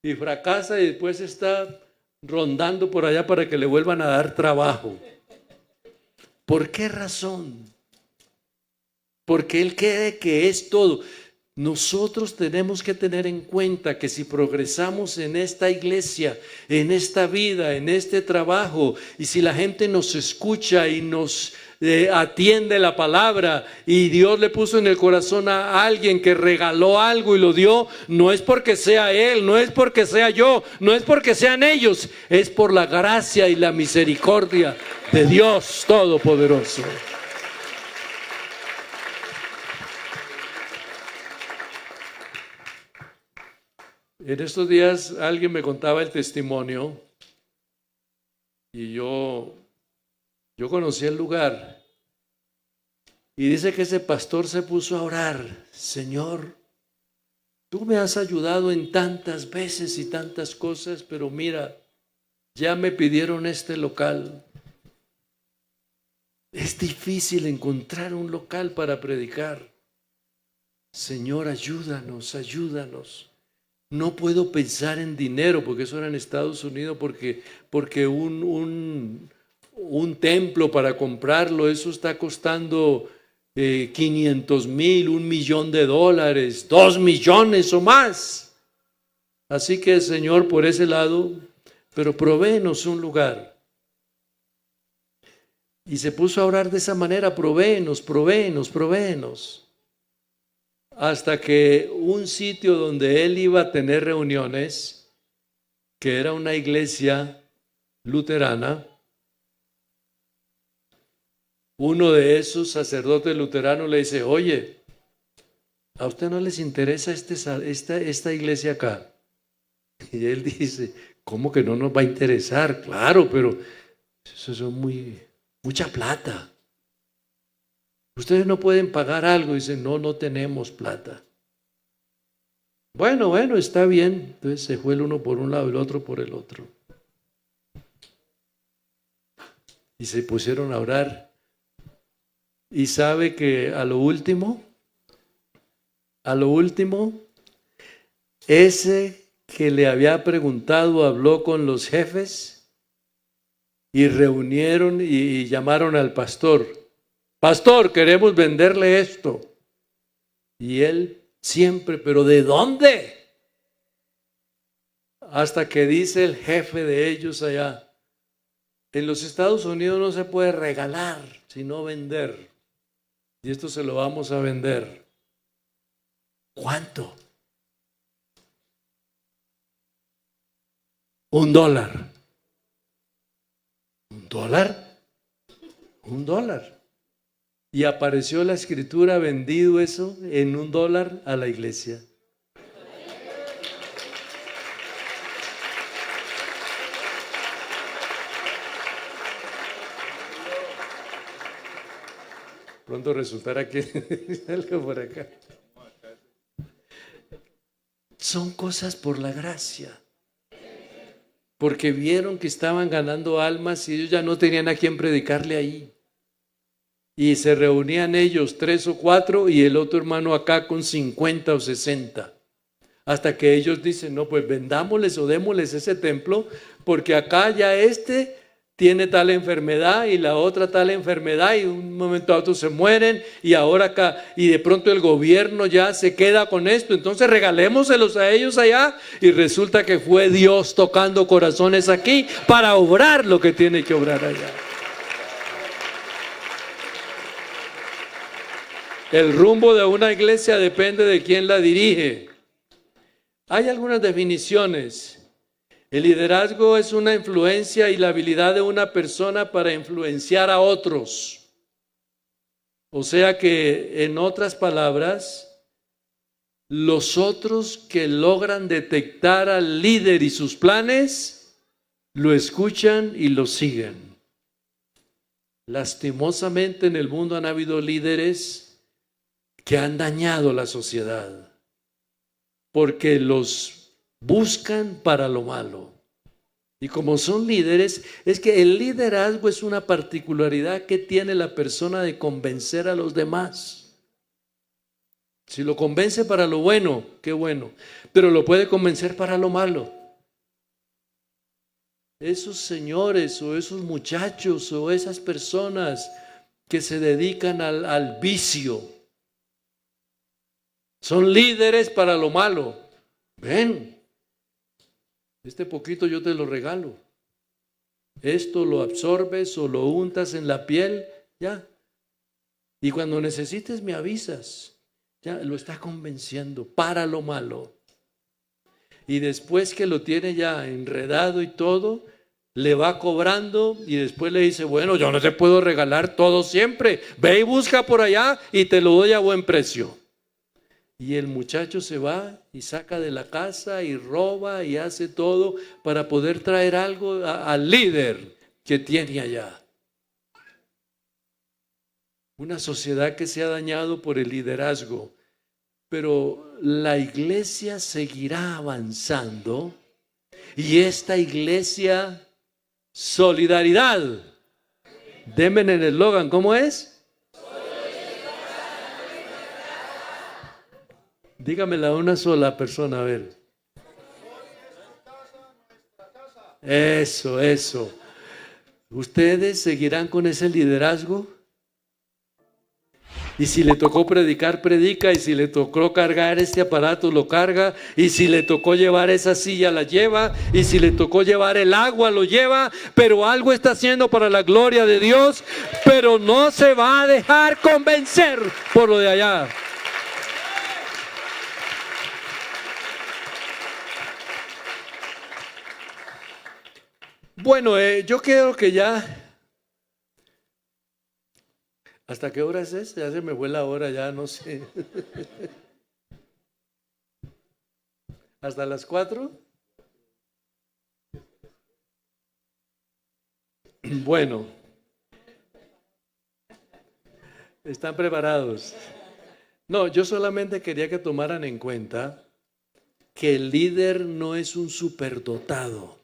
y fracasa y después está rondando por allá para que le vuelvan a dar trabajo. ¿Por qué razón? Porque él cree que es todo. Nosotros tenemos que tener en cuenta que si progresamos en esta iglesia, en esta vida, en este trabajo, y si la gente nos escucha y nos atiende la palabra, y Dios le puso en el corazón a alguien que regaló algo y lo dio, no es porque sea él, no es porque sea yo, no es porque sean ellos, es por la gracia y la misericordia de Dios Todopoderoso. En estos días alguien me contaba el testimonio y yo conocí el lugar, y dice que ese pastor se puso a orar: Señor, tú me has ayudado en tantas veces y tantas cosas, pero mira, ya me pidieron este local. Es difícil encontrar un local para predicar. Señor, ayúdanos, ayúdanos. No puedo pensar en dinero, porque eso era en Estados Unidos, porque un templo para comprarlo, eso está costando 500,000, $1,000,000, 2 millones o más. Así que, Señor, por ese lado, pero provéenos un lugar. Y se puso a orar de esa manera: provéenos, provéenos, provéenos. Hasta que un sitio donde él iba a tener reuniones, que era una iglesia luterana, uno de esos sacerdotes luteranos le dice: oye, ¿a usted no les interesa esta iglesia acá? Y él dice: ¿cómo que no nos va a interesar? Claro, pero eso es mucha plata. Ustedes no pueden pagar algo. Dice: no tenemos plata. Bueno, está bien. Entonces se fue el uno por un lado y el otro por el otro. Y se pusieron a orar. Y sabe que a lo último A lo último, ese que le había preguntado habló con los jefes y reunieron y llamaron al pastor. Pastor, queremos venderle esto. Y él siempre, ¿pero de dónde? Hasta que dice el jefe de ellos allá, en los Estados Unidos no se puede regalar, sino vender. Y esto se lo vamos a vender. ¿Cuánto? $1. ¿$1? $1. Y apareció la escritura, vendido eso en $1 a la iglesia. Pronto resultará que algo por acá. Son cosas por la gracia. Porque vieron que estaban ganando almas y ellos ya no tenían a quién predicarle ahí. Y se reunían ellos 3 o 4 y el otro hermano acá con 50 o 60. Hasta que ellos dicen, no, pues vendámosles o démosles ese templo, porque acá ya tiene tal enfermedad y la otra tal enfermedad y un momento a otro se mueren y ahora acá, y de pronto el gobierno ya se queda con esto, entonces regalémoselos a ellos allá, y resulta que fue Dios tocando corazones aquí para obrar lo que tiene que obrar allá. El rumbo de una iglesia depende de quién la dirige. Hay algunas definiciones. El liderazgo es una influencia y la habilidad de una persona para influenciar a otros. O sea que, en otras palabras, los otros que logran detectar al líder y sus planes, lo escuchan y lo siguen. Lastimosamente en el mundo han habido líderes que han dañado la sociedad porque los buscan para lo malo. Y como son líderes, es que el liderazgo es una particularidad que tiene la persona de convencer a los demás. Si lo convence para lo bueno, qué bueno, pero lo puede convencer para lo malo. Esos señores o esos muchachos o esas personas que se dedican al vicio, son líderes para lo malo. Ven, este poquito yo te lo regalo. Esto lo absorbes o lo untas en la piel, ya. Y cuando necesites me avisas. Ya lo está convenciendo para lo malo. Y después que lo tiene ya enredado y todo, le va cobrando y después le dice, bueno, yo no te puedo regalar todo siempre. Ve y busca por allá y te lo doy a buen precio. Y el muchacho se va y saca de la casa y roba y hace todo para poder traer algo al líder que tiene allá. Una sociedad que se ha dañado por el liderazgo, pero la iglesia seguirá avanzando y esta iglesia, solidaridad. Denme en el eslogan, ¿cómo es? Dígamela a una sola persona, a ver. Eso. ¿Ustedes seguirán con ese liderazgo? Y si le tocó predicar, predica. Y si le tocó cargar este aparato, lo carga. Y si le tocó llevar esa silla, la lleva. Y si le tocó llevar el agua, lo lleva. Pero algo está haciendo para la gloria de Dios. Pero no se va a dejar convencer por lo de allá. Bueno, yo creo que ya. ¿Hasta qué hora es? Ya se me fue la hora, ya no sé. ¿Hasta las 4? Bueno. ¿Están preparados? No, yo solamente quería que tomaran en cuenta que el líder no es un superdotado.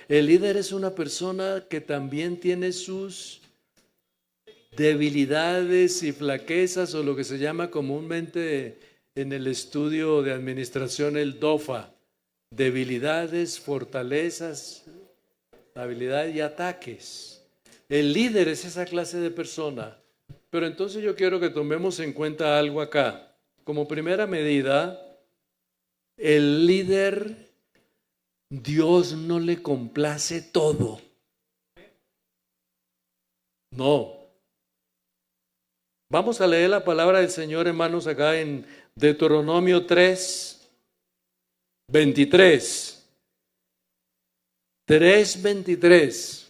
El líder es una persona que también tiene sus debilidades y flaquezas, o lo que se llama comúnmente en el estudio de administración, el DOFA, debilidades, fortalezas, habilidades y ataques. El líder es esa clase de persona. Pero entonces yo quiero que tomemos en cuenta algo acá. Como primera medida, el líder, Dios no le complace todo. No. Vamos a leer la palabra del Señor, hermanos, acá en Deuteronomio 3:23. 3:23.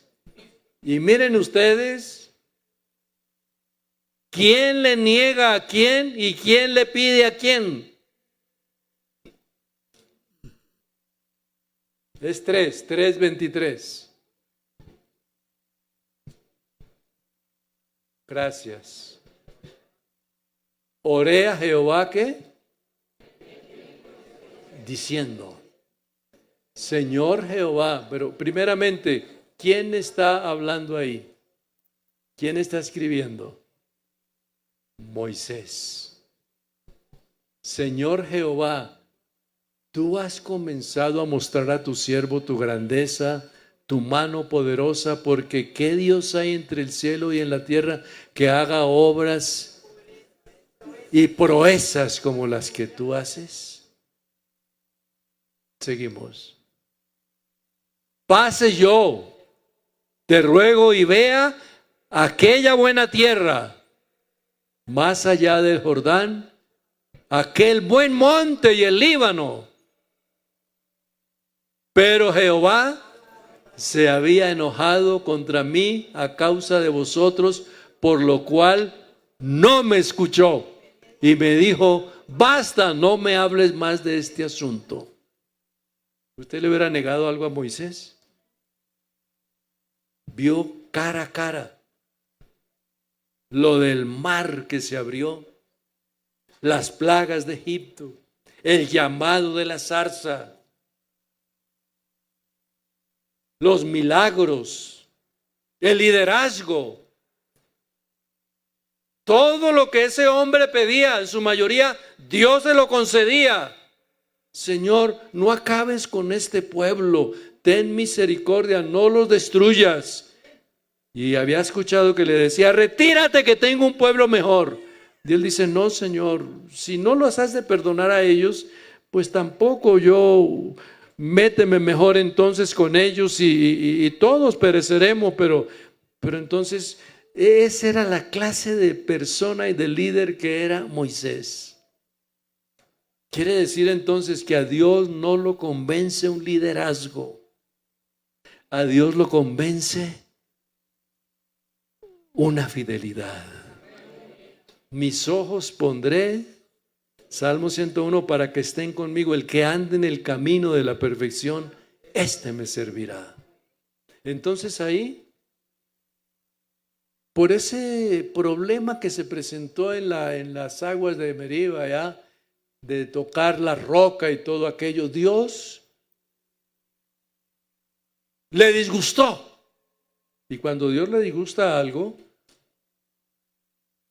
Y miren ustedes, ¿quién le niega a quién y quién le pide a quién? Es 3:23. Gracias. Oré a Jehová, ¿qué? Diciendo, Señor Jehová. Pero primeramente, ¿quién está hablando ahí? ¿Quién está escribiendo? Moisés. Señor Jehová, tú has comenzado a mostrar a tu siervo tu grandeza, tu mano poderosa, porque ¿qué Dios hay entre el cielo y en la tierra que haga obras y proezas como las que tú haces? Seguimos. Pase yo, te ruego, y vea aquella buena tierra, más allá del Jordán, aquel buen monte y el Líbano. Pero Jehová se había enojado contra mí a causa de vosotros, por lo cual no me escuchó. Y me dijo, basta, no me hables más de este asunto. ¿Usted le hubiera negado algo a Moisés? Vio cara a cara lo del mar que se abrió, las plagas de Egipto, el llamado de la zarza, los milagros, el liderazgo. Todo lo que ese hombre pedía, en su mayoría, Dios se lo concedía. Señor, no acabes con este pueblo, ten misericordia, no los destruyas. Y había escuchado que le decía, retírate que tengo un pueblo mejor. Y él dice, no, Señor, si no los has de perdonar a ellos, pues tampoco yo, méteme mejor entonces con ellos y todos pereceremos, pero entonces esa era la clase de persona y de líder que era Moisés. Quiere decir entonces que a Dios no lo convence un liderazgo, a Dios lo convence una fidelidad. Mis ojos pondré, Salmo 101, para que estén conmigo, el que ande en el camino de la perfección, este me servirá. Entonces ahí, por ese problema que se presentó en las aguas de Meriba, ya, de tocar la roca y todo aquello, Dios le disgustó. Y cuando Dios le disgusta algo,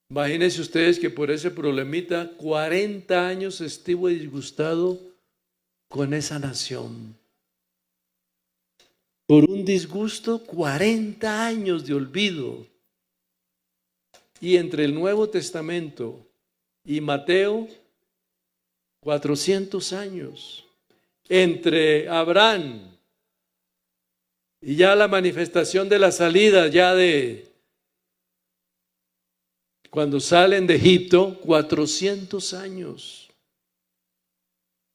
imagínense ustedes que por ese problemita 40 años estuvo disgustado con esa nación. Por un disgusto, 40 años de olvido. Y entre el Nuevo Testamento y Mateo, 400 años. Entre Abraham y ya la manifestación de la salida, ya de cuando salen de Egipto, 400 años.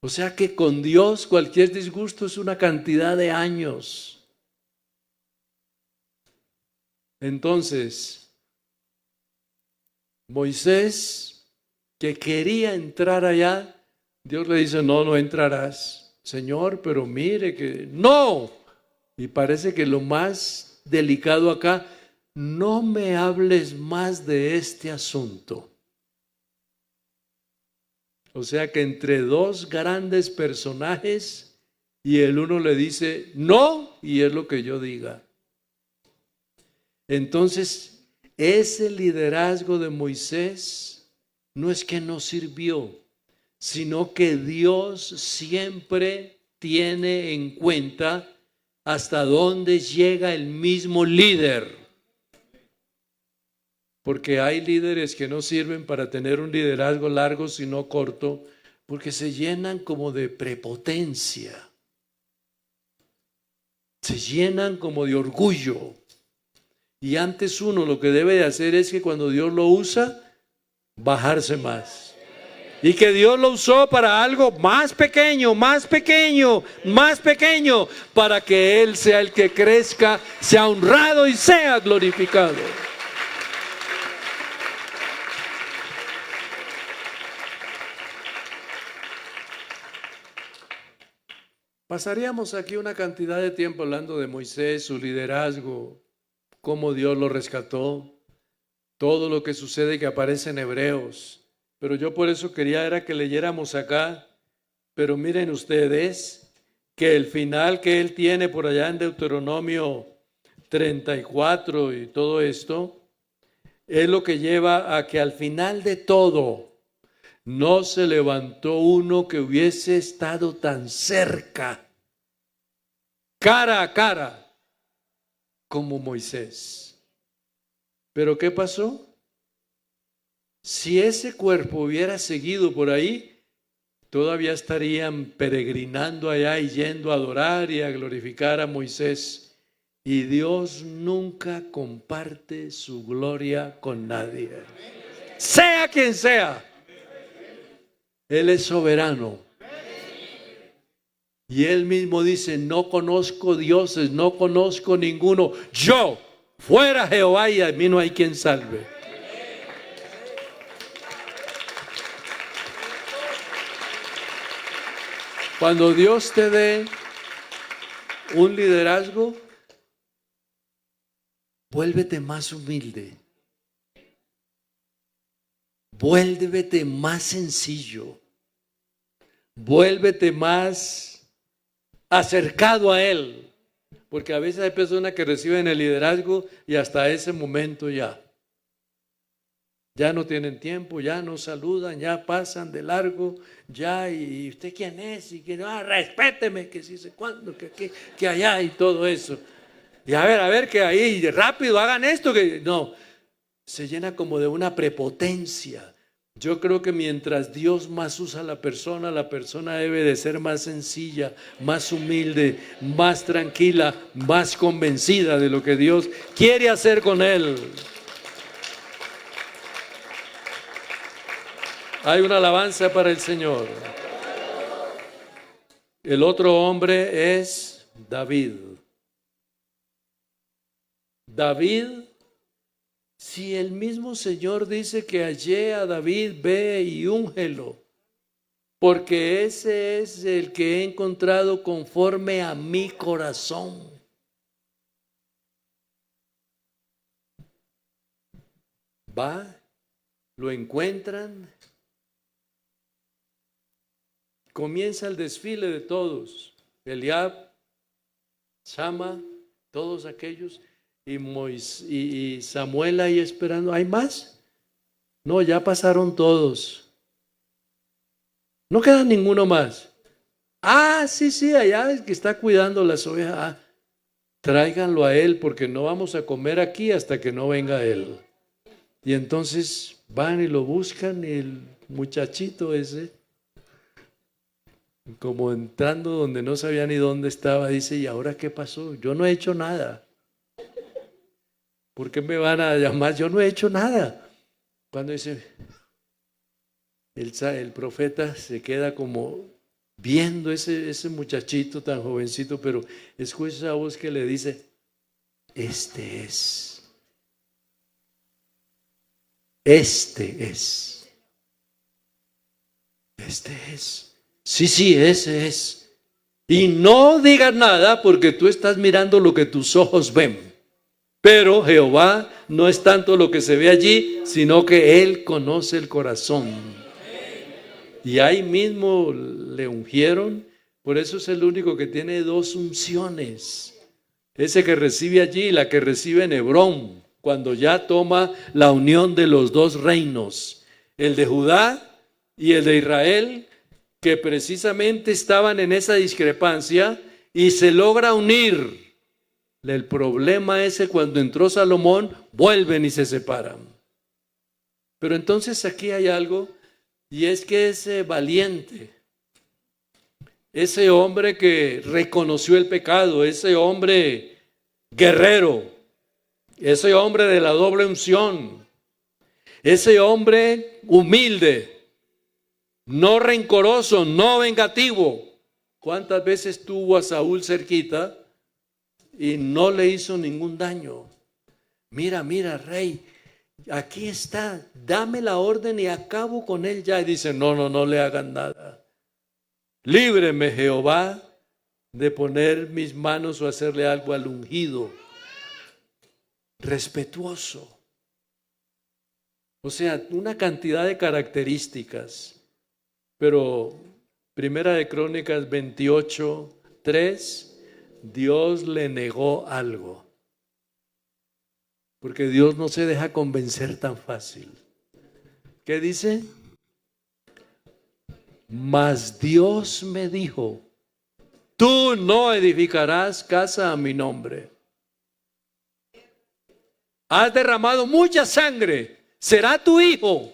O sea que con Dios cualquier disgusto es una cantidad de años. Entonces, Moisés, que quería entrar allá, Dios le dice, no, no entrarás. Señor, pero mire que no. Y parece que lo más delicado acá, no me hables más de este asunto. O sea que entre dos grandes personajes y el uno le dice, no, y es lo que yo diga. Entonces, ese liderazgo de Moisés no es que no sirvió, sino que Dios siempre tiene en cuenta hasta dónde llega el mismo líder. Porque hay líderes que no sirven para tener un liderazgo largo, sino corto, porque se llenan como de prepotencia. Se llenan como de orgullo. Y antes uno lo que debe de hacer es que cuando Dios lo usa, bajarse más. Y que Dios lo usó para algo más pequeño, más pequeño, más pequeño, para que Él sea el que crezca, sea honrado y sea glorificado. Pasaríamos aquí una cantidad de tiempo hablando de Moisés, su liderazgo, cómo Dios lo rescató, todo lo que sucede que aparece en Hebreos. Pero yo por eso quería era que leyéramos acá. Pero miren ustedes que el final que él tiene por allá en Deuteronomio 34 y todo esto, es lo que lleva a que al final de todo no se levantó uno que hubiese estado tan cerca, cara a cara, como Moisés. ¿Pero qué pasó? Si ese cuerpo hubiera seguido por ahí, todavía estarían peregrinando allá y yendo a adorar y a glorificar a Moisés. Y Dios nunca comparte su gloria con nadie, sea quien sea. Él es soberano. Y Él mismo dice, no conozco dioses, no conozco ninguno. Yo, fuera Jehová, y a mí no hay quien salve. Cuando Dios te dé un liderazgo, vuélvete más humilde. Vuélvete más sencillo. Vuélvete más acercado a Él. Porque a veces hay personas que reciben el liderazgo y hasta ese momento ya no tienen tiempo, ya no saludan, ya pasan de largo, ya, y usted quién es, y que respéteme, que si sé cuándo, que allá y todo eso. Y a ver, que ahí rápido hagan esto, que no, se llena como de una prepotencia. Yo creo que mientras Dios más usa a la persona debe de ser más sencilla, más humilde, más tranquila, más convencida de lo que Dios quiere hacer con él. Hay una alabanza para el Señor. El otro hombre es David. David, si el mismo Señor dice que hallé a David, ve y úngelo, porque ese es el que he encontrado conforme a mi corazón. Va, lo encuentran. Comienza el desfile de todos, Eliab, Sama, todos aquellos, y Samuel ahí esperando. ¿Hay más? No, ya pasaron todos. No queda ninguno más. Sí, allá es que está cuidando las ovejas. Tráiganlo a él porque no vamos a comer aquí hasta que no venga él. Y entonces van y lo buscan y el muchachito ese, como entrando donde no sabía ni dónde estaba, dice, ¿y ahora qué pasó? Yo no he hecho nada. ¿Por qué me van a llamar? Yo no he hecho nada. Cuando dice, el profeta se queda como viendo ese muchachito tan jovencito, pero escucha esa voz que le dice, este es. Sí, ese es. Y no digas nada porque tú estás mirando lo que tus ojos ven. Pero Jehová no es tanto lo que se ve allí, sino que Él conoce el corazón. Y ahí mismo le ungieron. Por eso es el único que tiene 2 unciones. Ese que recibe allí y la que recibe en Hebrón, cuando ya toma la unión de los 2 reinos, el de Judá y el de Israel, que precisamente estaban en esa discrepancia y se logra unir. El problema ese, cuando entró Salomón, vuelven y se separan. Pero entonces aquí hay algo, y es que ese valiente, ese hombre que reconoció el pecado, ese hombre guerrero, ese hombre de la doble unción, ese hombre humilde, no rencoroso, no vengativo. ¿Cuántas veces tuvo a Saúl cerquita y no le hizo ningún daño? Mira, rey, aquí está, dame la orden y acabo con él ya. Y dice, no le hagan nada. Líbreme, Jehová, de poner mis manos o hacerle algo al ungido. Respetuoso. O sea, una cantidad de características. Pero Primera de Crónicas 28:3, Dios le negó algo. Porque Dios no se deja convencer tan fácil. ¿Qué dice? Mas Dios me dijo, tú no edificarás casa a mi nombre. Has derramado mucha sangre, será tu hijo.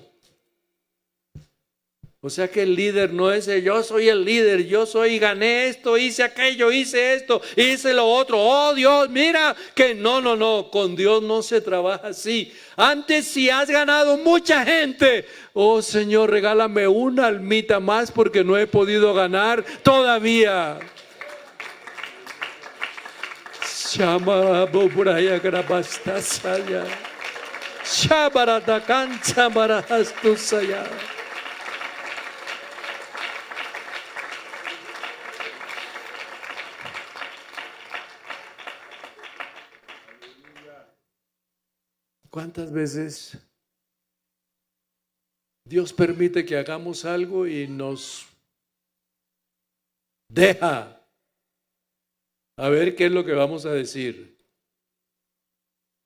O sea que el líder no es yo soy el líder, yo soy, gané esto, hice aquello, hice esto, hice lo otro. Oh Dios, mira que no, con Dios no se trabaja así. Antes, si has ganado mucha gente, oh Señor, regálame una almita más porque no he podido ganar todavía. ¿Cuántas veces Dios permite que hagamos algo y nos deja a ver qué es lo que vamos a decir?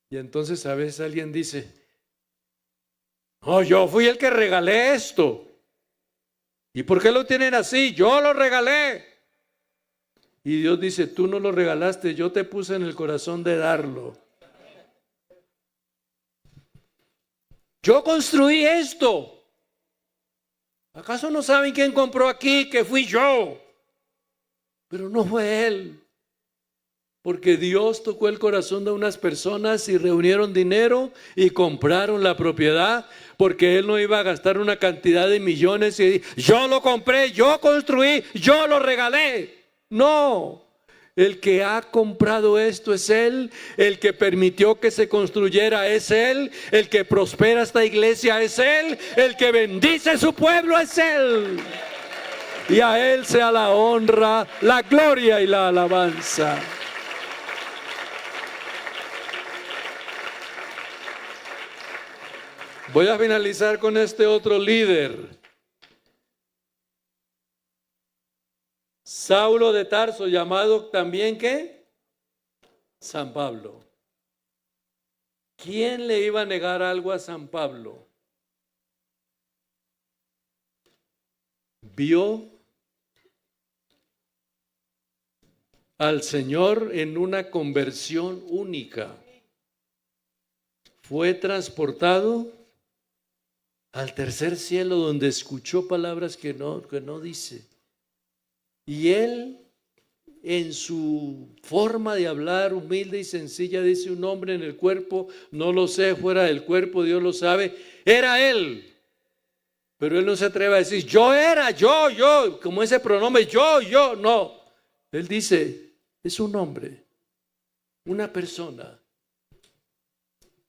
Y entonces a veces alguien dice, oh, yo fui el que regalé esto. ¿Y por qué lo tienen así? Yo lo regalé. Y Dios dice, tú no lo regalaste, yo te puse en el corazón de darlo. Yo construí esto. ¿Acaso no saben quién compró aquí? Que fui yo. Pero no fue él. Porque Dios tocó el corazón de unas personas y reunieron dinero y compraron la propiedad. Porque Él no iba a gastar una cantidad de millones y yo lo compré, yo construí, yo lo regalé. No. El que ha comprado esto es Él, el que permitió que se construyera es Él, el que prospera esta iglesia es Él, el que bendice su pueblo es Él. Y a Él sea la honra, la gloria y la alabanza. Voy a finalizar con este otro líder. Saulo de Tarso, llamado también ¿qué? San Pablo. ¿Quién le iba a negar algo a San Pablo? Vio al Señor en una conversión única. Fue transportado al tercer cielo donde escuchó palabras que no dice. Y él, en su forma de hablar humilde y sencilla, dice: un hombre en el cuerpo, no lo sé, fuera del cuerpo, Dios lo sabe. Era él. Pero él no se atreve a decir, yo era, yo, como ese pronombre, yo, no. Él dice, es un hombre, una persona.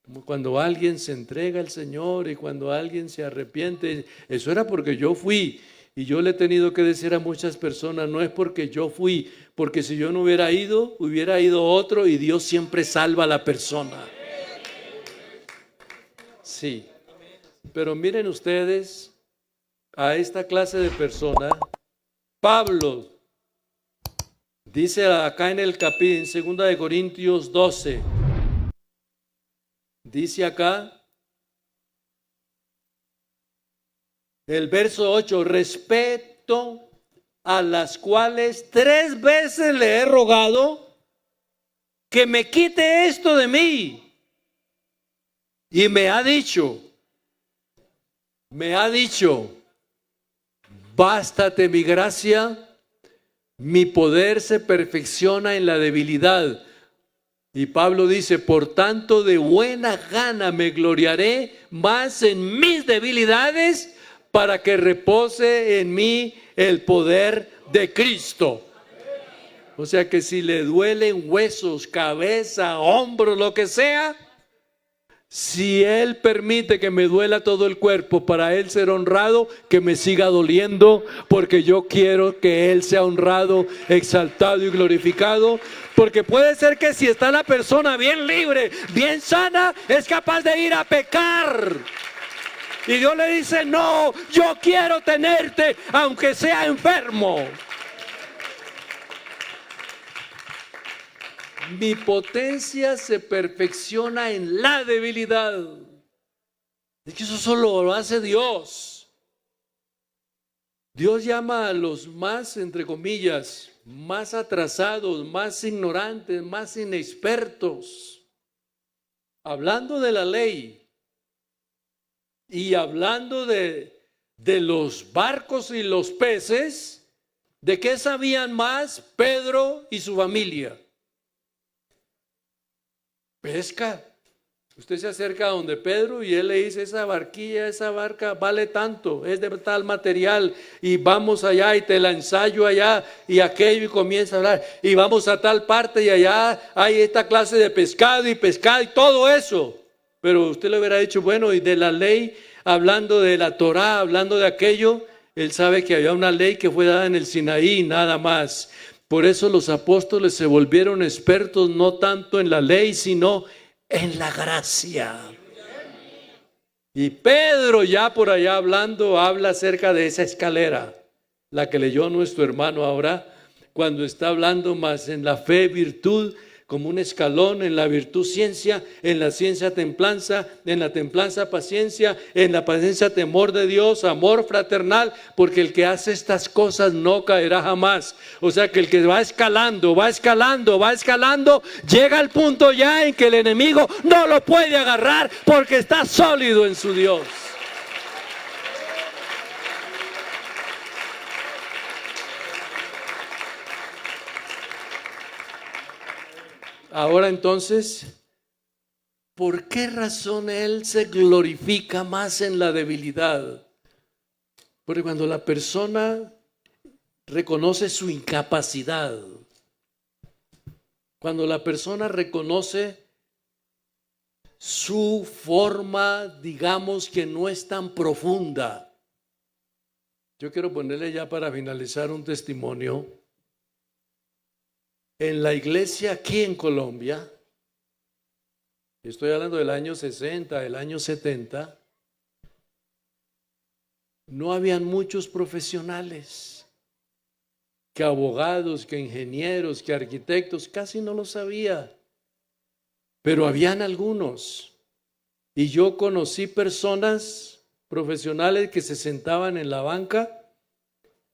Como cuando alguien se entrega al Señor y cuando alguien se arrepiente, eso era porque yo fui. Y yo le he tenido que decir a muchas personas, no es porque yo fui, porque si yo no hubiera ido otro, y Dios siempre salva a la persona. Sí, pero miren ustedes a esta clase de persona. Pablo dice acá en el capítulo, en 2 de Corintios 12, dice acá, el verso 8, respeto a las cuales 3 veces le he rogado que me quite esto de mí. Y me ha dicho, bástate mi gracia, mi poder se perfecciona en la debilidad. Y Pablo dice, por tanto de buena gana me gloriaré más en mis debilidades para que repose en mí el poder de Cristo. O sea que si le duelen huesos, cabeza, hombros, lo que sea, si Él permite que me duela todo el cuerpo para Él ser honrado, que me siga doliendo, porque yo quiero que Él sea honrado, exaltado y glorificado. Porque puede ser que si está la persona bien libre, bien sana, es capaz de ir a pecar. Y Dios le dice, no, yo quiero tenerte aunque sea enfermo. Mi potencia se perfecciona en la debilidad. Es que eso solo lo hace Dios. Dios llama a los más, entre comillas, más atrasados, más ignorantes, más inexpertos. Hablando de la ley y hablando de los barcos y los peces, ¿de qué sabían más Pedro y su familia? Pesca. Usted se acerca a donde Pedro y él le dice, esa barquilla, esa barca vale tanto, es de tal material, y vamos allá y te la ensayo allá y aquello, y comienza a hablar, y vamos a tal parte y allá hay esta clase de pescado y todo eso. Pero usted le hubiera dicho, bueno, y de la ley, hablando de la Torá, hablando de aquello, él sabe que había una ley que fue dada en el Sinaí, nada más. Por eso los apóstoles se volvieron expertos no tanto en la ley, sino en la gracia. Y Pedro ya por allá hablando, habla acerca de esa escalera, la que leyó nuestro hermano ahora, cuando está hablando más en la fe, virtud, como un escalón, en la virtud ciencia, en la ciencia templanza, en la templanza paciencia, en la paciencia temor de Dios, amor fraternal, porque el que hace estas cosas no caerá jamás. O sea que el que va escalando, llega al punto ya en que el enemigo no lo puede agarrar porque está sólido en su Dios. Ahora entonces, ¿por qué razón Él se glorifica más en la debilidad? Porque cuando la persona reconoce su incapacidad, cuando la persona reconoce su forma, digamos que no es tan profunda. Yo quiero ponerle ya para finalizar un testimonio. En la iglesia aquí en Colombia, estoy hablando del año 60, del año 70, no habían muchos profesionales, que abogados, que ingenieros, que arquitectos, casi no lo sabía, pero habían algunos. Y yo conocí personas profesionales que se sentaban en la banca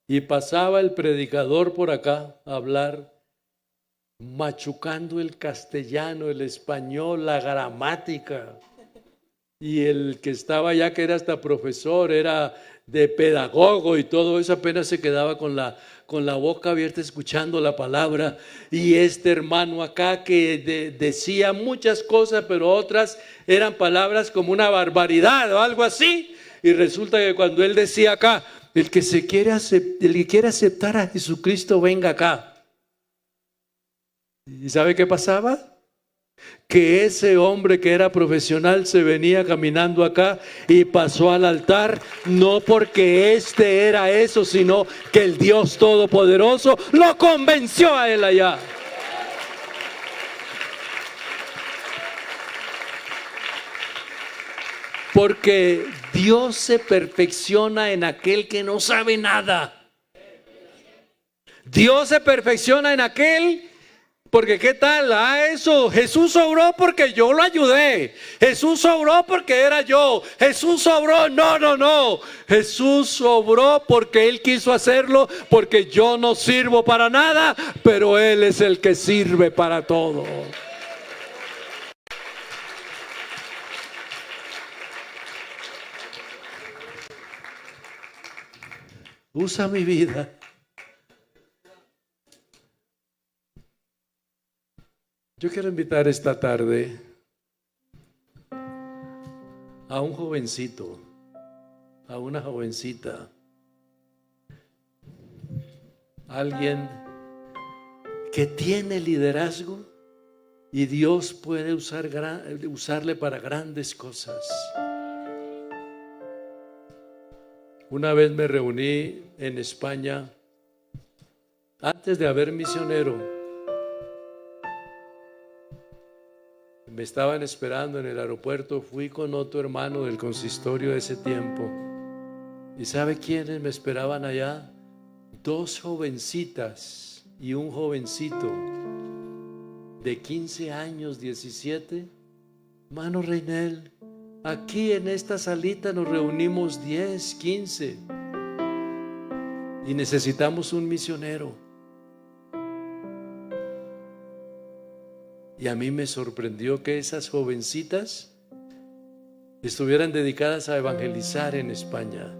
y pasaba el predicador por acá a hablar, machucando el castellano, el español, la gramática. Y el que estaba allá, que era hasta profesor, era de pedagogo y todo eso, apenas se quedaba con la boca abierta escuchando la palabra. Y este hermano acá que decía muchas cosas, pero otras eran palabras como una barbaridad o algo así. Y resulta que cuando él decía acá, el que quiere aceptar a Jesucristo, venga acá. ¿Y sabe qué pasaba? Que ese hombre que era profesional se venía caminando acá y pasó al altar, no porque este era eso, sino que el Dios Todopoderoso lo convenció a él allá. Porque Dios se perfecciona en aquel que no sabe nada. Dios se perfecciona en aquel Porque ¿qué tal? Eso, Jesús obró porque yo lo ayudé. Jesús obró porque era yo. Jesús obró, no. Jesús obró porque Él quiso hacerlo, porque yo no sirvo para nada, pero Él es el que sirve para todo. Usa mi vida. Yo quiero invitar esta tarde a un jovencito, a una jovencita, alguien que tiene liderazgo y Dios puede usarle para grandes cosas. Una vez me reuní en España, antes de haber misionero. Me estaban esperando en el aeropuerto, fui con otro hermano del consistorio de ese tiempo. ¿Y sabe quiénes me esperaban allá? 2 jovencitas y un jovencito de 15 años, 17. Hermano Reinel, aquí en esta salita nos reunimos 10, 15 y necesitamos un misionero. Y a mí me sorprendió que esas jovencitas estuvieran dedicadas a evangelizar en España.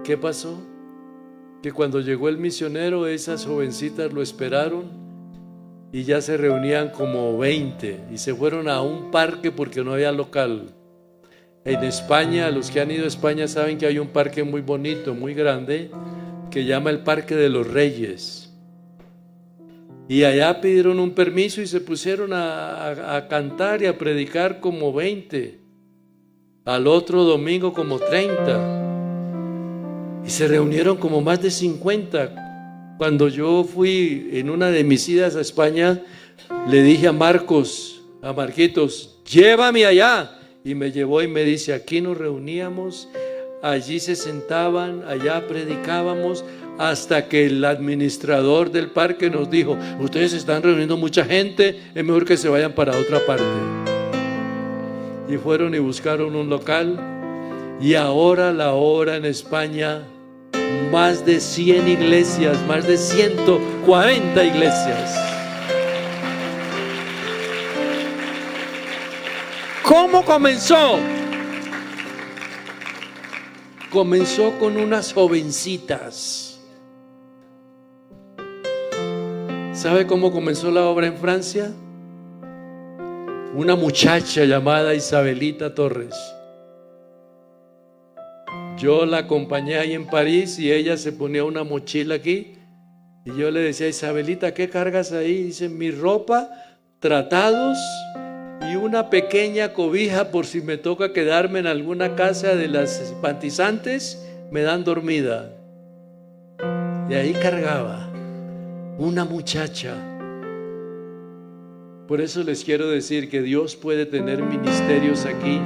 ¿Qué pasó? Que cuando llegó el misionero, esas jovencitas lo esperaron y ya se reunían como 20 y se fueron a un parque porque no había local. En España, los que han ido a España saben que hay un parque muy bonito, muy grande, que llama el Parque de los Reyes. Y allá pidieron un permiso y se pusieron a cantar y a predicar como 20. Al otro domingo como 30. Y se reunieron como más de 50. Cuando yo fui en una de mis idas a España, le dije a Marquitos, llévame allá. Y me llevó y me dice, aquí nos reuníamos, allí se sentaban, allá predicábamos, hasta que el administrador del parque nos dijo, ustedes están reuniendo mucha gente, es mejor que se vayan para otra parte. Y fueron y buscaron un local, y ahora la hora en España, más de 100 iglesias, más de 140 iglesias. ¿Cómo comenzó? Comenzó con unas jovencitas. ¿Sabe cómo comenzó la obra en Francia? Una muchacha llamada Isabelita Torres. Yo la acompañé ahí en París y ella se ponía una mochila aquí y yo le decía, Isabelita, ¿qué cargas ahí? Dice, mi ropa, tratados y una pequeña cobija por si me toca quedarme en alguna casa de las simpatizantes, me dan dormida. Y ahí cargaba. Una muchacha. Por eso les quiero decir que Dios puede tener ministerios aquí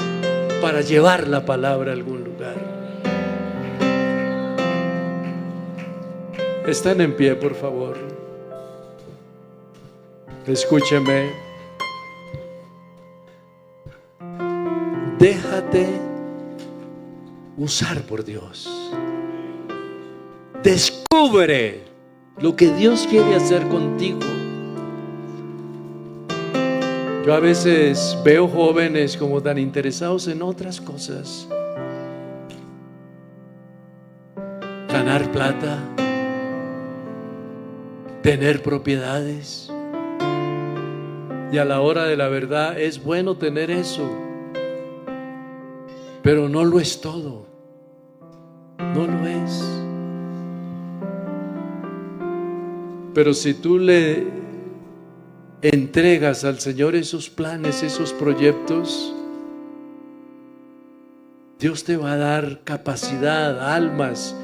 para llevar la palabra a algún lugar. Están en pie, por favor. Escúcheme. Déjate usar por Dios. Descubre lo que Dios quiere hacer contigo. Yo a veces veo jóvenes como tan interesados en otras cosas. Ganar plata, tener propiedades. Y a la hora de la verdad es bueno tener eso, pero no lo es todo. No lo es. Pero si tú le entregas al Señor esos planes, esos proyectos, Dios te va a dar capacidad, almas.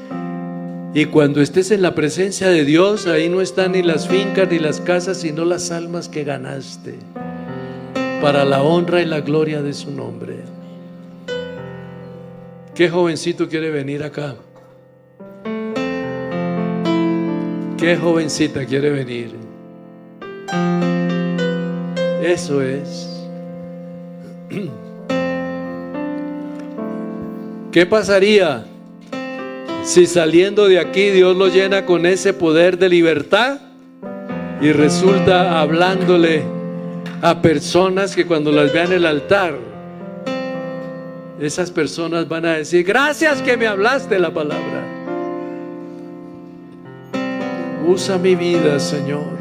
Y cuando estés en la presencia de Dios, ahí no están ni las fincas ni las casas, sino las almas que ganaste para la honra y la gloria de su nombre. ¿Qué jovencito quiere venir acá? ¿Qué jovencita quiere venir? Eso es. ¿Qué pasaría si saliendo de aquí Dios lo llena con ese poder de libertad y resulta hablándole a personas que cuando las vean en el altar, esas personas van a decir: gracias que me hablaste la palabra? Usa mi vida, Señor.